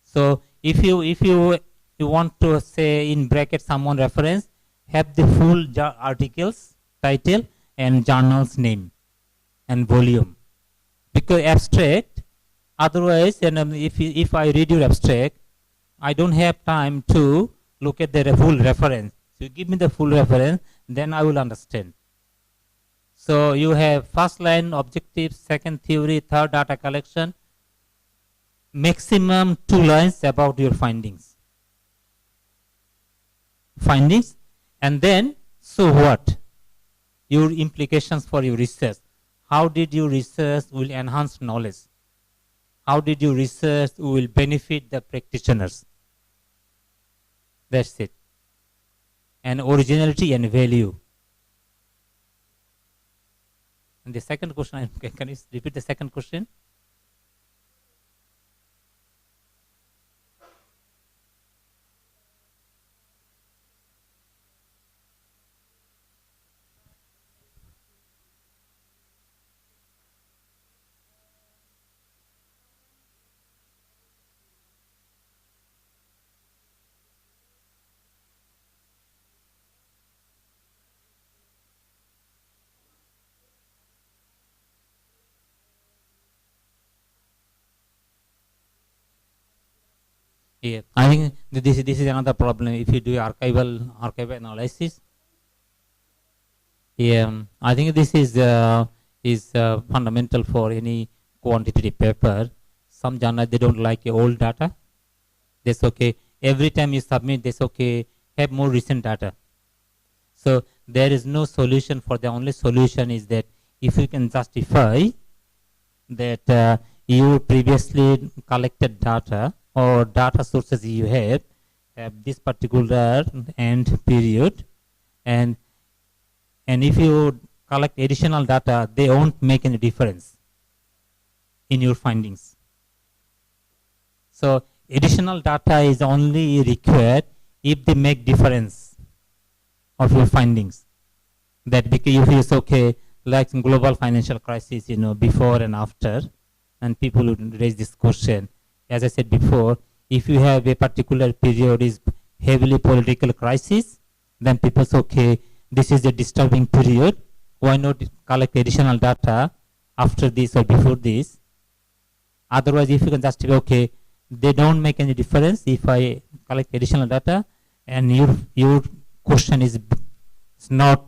So if you want to say in bracket someone reference, have the full articles, title, and journal's name and volume. Because abstract, otherwise, and if I read your abstract, I don't have time to look at the full reference. So you give me the full reference, then I will understand. So you have first line objectives, second theory, third data collection, maximum 2 lines about your findings. And then, so what? Your implications for your research. How did your research will enhance knowledge? How did your research will benefit the practitioners? That's it. And originality and value. And the second question, can you repeat the second question? Yeah, I think this is another problem. If you do archival analysis, yeah, I think this is fundamental for any quantitative paper. Some journals, they don't like old data. That's okay. Every time you submit, that's okay. Have more recent data. So there is no solution for the only solution is that if you can justify that you previously collected data or data sources you have this particular end period, and if you collect additional data, they won't make any difference in your findings. So additional data is only required if they make difference of your findings. That because if it's okay, like global financial crisis, before and after, and people would raise this question. As I said before, if you have a particular period is heavily political crisis, then people say, okay, this is a disturbing period. Why not collect additional data after this or before this? Otherwise, if you can just say, okay, they don't make any difference if I collect additional data, and your question is not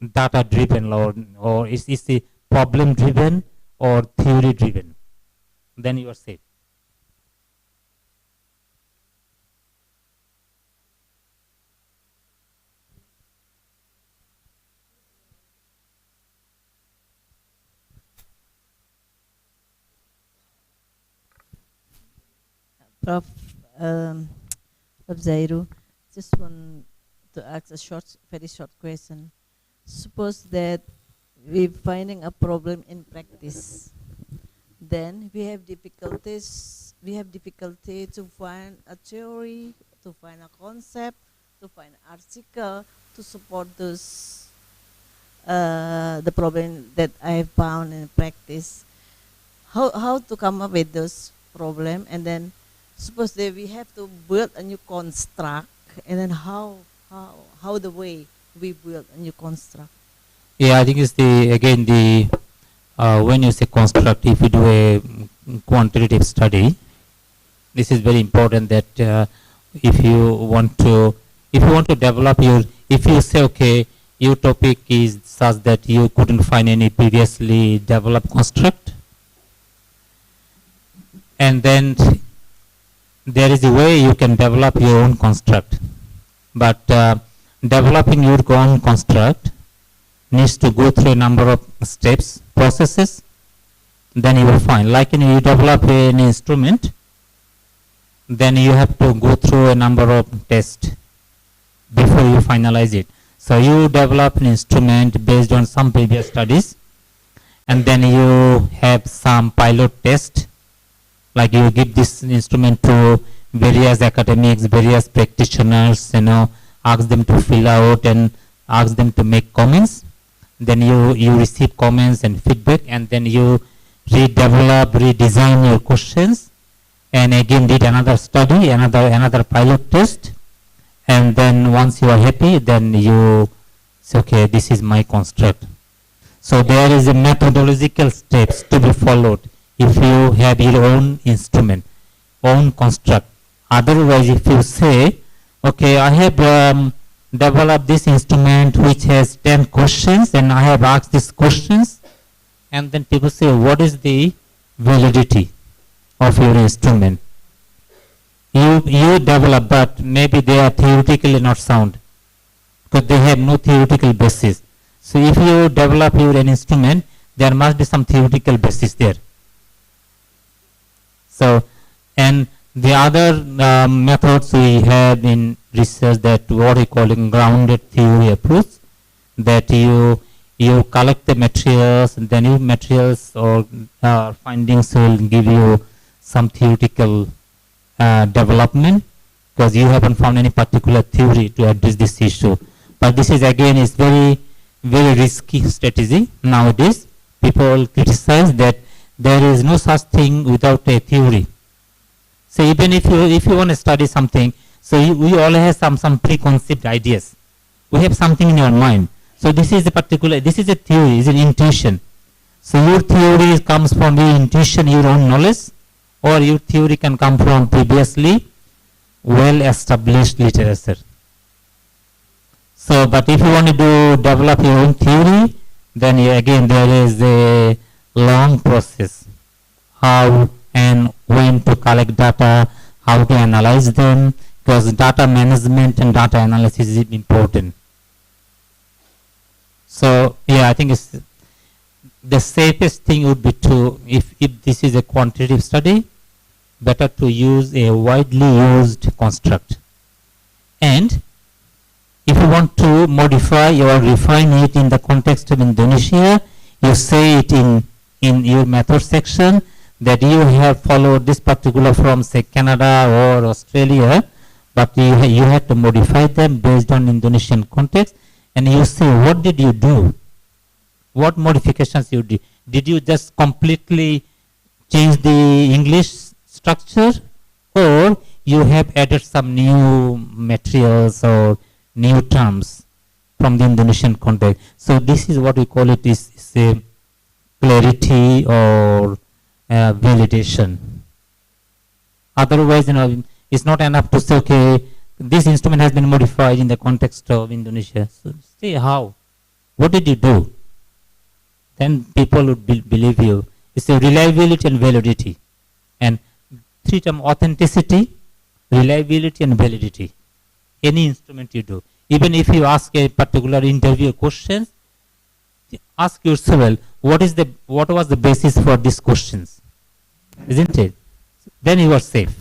data driven or is it problem driven or theory driven, then you are safe. Prof. Zahirul, just want to ask a very short question. Suppose that we're finding a problem in practice, then we have difficulty to find a theory, to find a concept, to find an article to support those the problem that I found in practice. How to come up with those problem, and then suppose that we have to build a new construct, and then how the way we build a new construct. Yeah, I think it's when you say construct, if you do a quantitative study, this is very important that if you want to If you want to develop your, if you say, okay, your topic is such that you couldn't find any previously developed construct, and then there is a way you can develop your own construct. But developing your own construct needs to go through a number of steps, processes, then you will find. Like when you develop an instrument, then you have to go through a number of tests before you finalize it. So you develop an instrument based on some previous studies, and then you have some pilot test, like you give this instrument to various academics, various practitioners, ask them to fill out and ask them to make comments. Then you receive comments and feedback, and then you redevelop, redesign your questions, and again did another study, another pilot test, and then once you are happy, then you say, okay, this is my construct. So there is a methodological steps to be followed if you have your own instrument, own construct. Otherwise, if you say, okay, I have developed this instrument which has 10 questions, and I have asked these questions, and then people say, what is the validity of your instrument? You develop, but maybe they are theoretically not sound, because they have no theoretical basis. So if you develop your an instrument, there must be some theoretical basis there. So, and the other methods we have in research, that what we call in grounded theory approach, that you collect the materials, and then your materials or findings will give you some theoretical development, because you haven't found any particular theory to address this issue. But this is again is very, very risky strategy nowadays. People criticize that there is no such thing without a theory. So even if you want to study something, so we all have some preconceived ideas. We have something in your mind. So this is a theory, is an intuition. So your theory comes from your intuition, your own knowledge, or your theory can come from previously well-established literature. So, but if you want to develop your own theory, then again there is a long process. How and when to collect data, how to analyze them, because data management and data analysis is important. So yeah, I think it's the safest thing would be to, if this is a quantitative study, better to use a widely used construct. And if you want to modify or refine it in the context of Indonesia, you say it in your method section that you have followed this particular from, say, Canada or Australia, but you have to modify them based on Indonesian context, and you say, what did you do? What modifications you did? Did you just completely change the English structure, or you have added some new materials or new terms from the Indonesian context? So this is what we call it is a clarity or validation. Otherwise, it's not enough to say, okay, this instrument has been modified in the context of Indonesia. So say how? What did you do? Then people would believe you. It's a reliability and validity. And three terms: authenticity, reliability, and validity. Any instrument you do. Even if you ask a particular interview question, ask yourself, what was the basis for these questions? Isn't it? Then you are safe.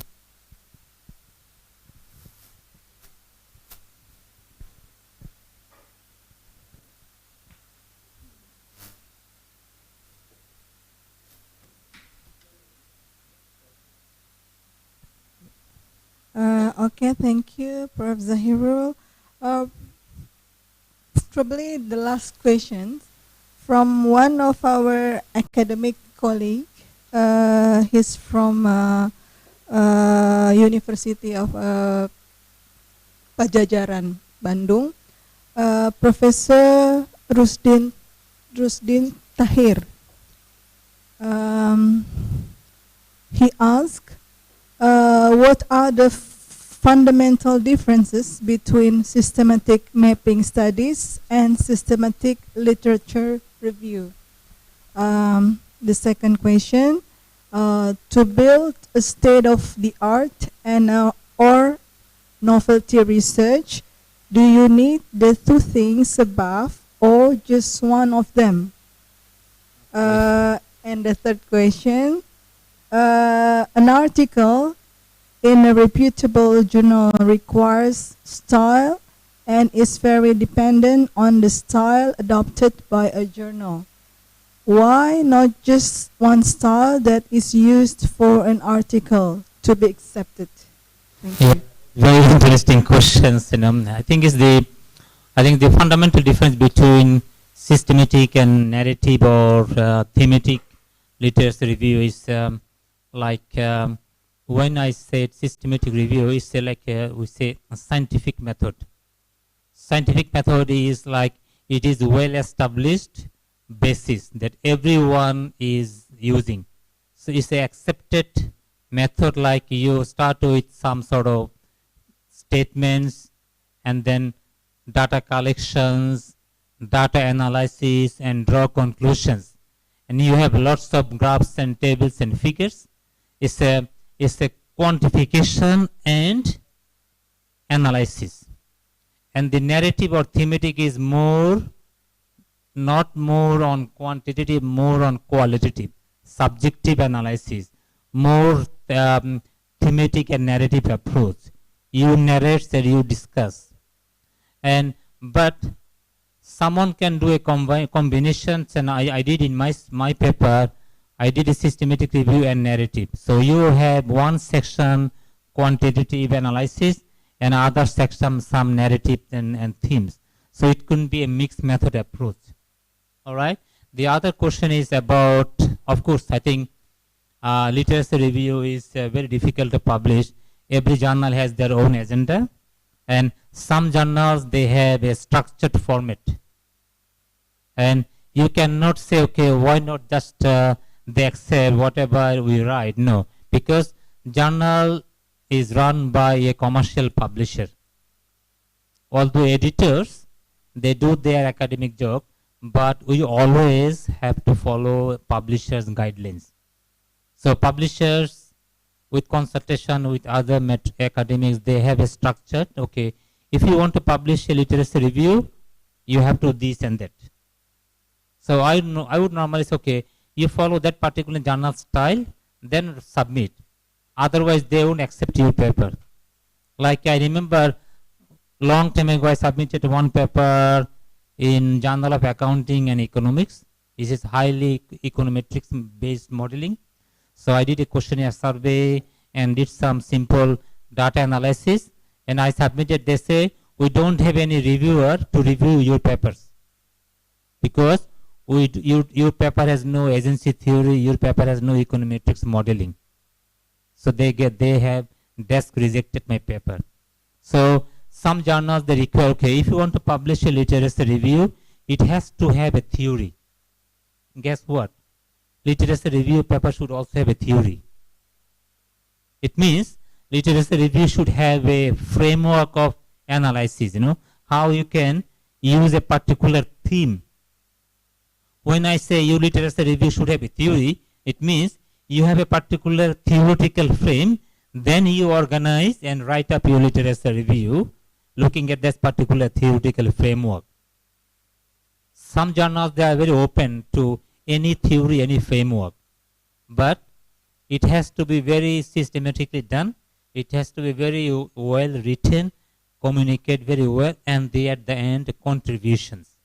Okay, thank you, Prof. Zahirul. Probably the last question from one of our academic colleague. He's from University of Pajajaran, Bandung. Professor Rusdin Tahir. He asked, what are the fundamental differences between systematic mapping studies and systematic literature review. The second question, to build a state-of-the-art and or novelty research, do you need the two things above or just one of them? And the third question, an article in a reputable journal requires style and is very dependent on the style adopted by a journal. Why not just one style that is used for an article to be accepted? Thank you. Very interesting questions. I think the fundamental difference between systematic and narrative or thematic literature review is when I said systematic review, it's like we say a scientific method. Scientific method is like it is well established basis that everyone is using. So it's an accepted method, like you start with some sort of statements and then data collections, data analysis, and draw conclusions. And you have lots of graphs and tables and figures. It's a quantification and analysis. And the narrative or thematic is not more on quantitative, more on qualitative, subjective analysis, more thematic and narrative approach. You narrate and you discuss. But someone can do a combination, and I did in my paper, I did a systematic review and narrative. So you have one section quantitative analysis and other section some narrative and themes. So it couldn't be a mixed method approach. All right. The other question is about, of course, I think literature review is very difficult to publish. Every journal has their own agenda, and some journals, they have a structured format. And you cannot say, okay, why not just they accept whatever we write? No, because journal is run by a commercial publisher. Although editors, they do their academic job, but we always have to follow publishers' guidelines. So publishers, with consultation with other academics, they have a structure. Okay, if you want to publish a literacy review, you have to do this and that. So I would normally say, okay, you follow that particular journal style, then submit. Otherwise, they won't accept your paper. Like I remember, long time ago, I submitted one paper in Journal of Accounting and Economics. This is highly econometrics-based modeling. So I did a questionnaire survey and did some simple data analysis, and I submitted. They say, we don't have any reviewer to review your papers because your paper has no agency theory, your paper has no econometrics modeling. So they have desk rejected my paper. So some journals, they require, okay, if you want to publish a literacy review, it has to have a theory. Guess what? Literacy review paper should also have a theory. It means literacy review should have a framework of analysis, how you can use a particular theme. When I say your literacy review should have a theory, it means you have a particular theoretical frame, then you organize and write up your literacy review looking at this particular theoretical framework. Some journals, they are very open to any theory, any framework, but it has to be very systematically done. It has to be very well written, communicate very well, and they at the end contributions.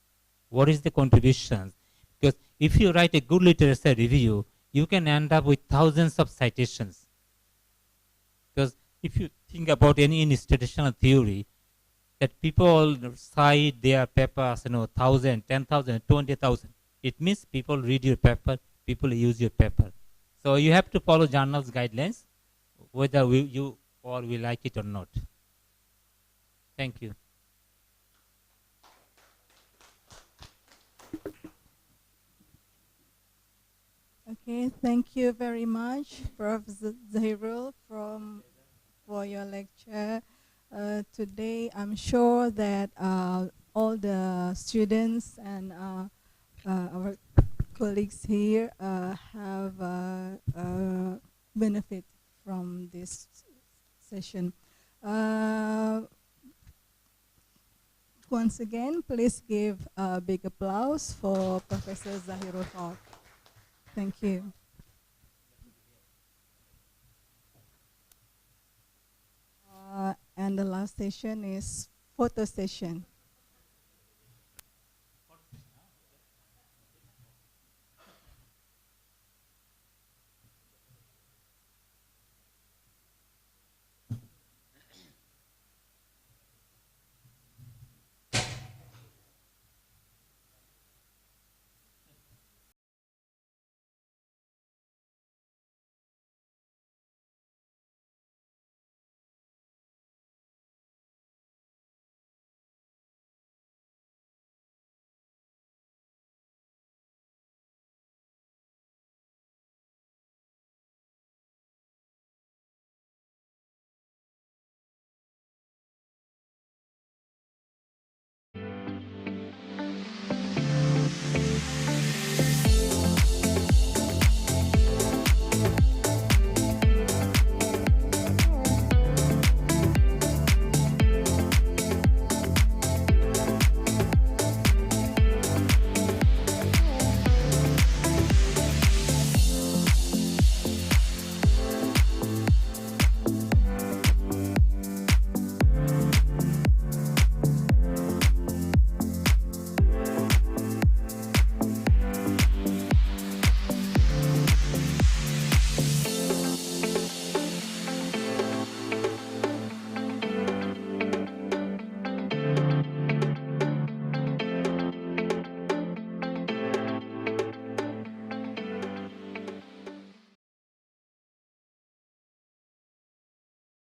What is the contributions? Because if you write a good literacy review, you can end up with thousands of citations. Because if you think about any institutional theory, that people cite their papers, 1,000, 10,000, 20,000. It means people read your paper, people use your paper. So you have to follow journals guidelines, whether you like it or not. Thank you. Okay, thank you very much, Prof. Zahirul for your lecture today. I'm sure that all the students and our colleagues here have benefit from this session. Once again, please give a big applause for Professor Zahirul Hoque. Thank you. And the last session is photo session.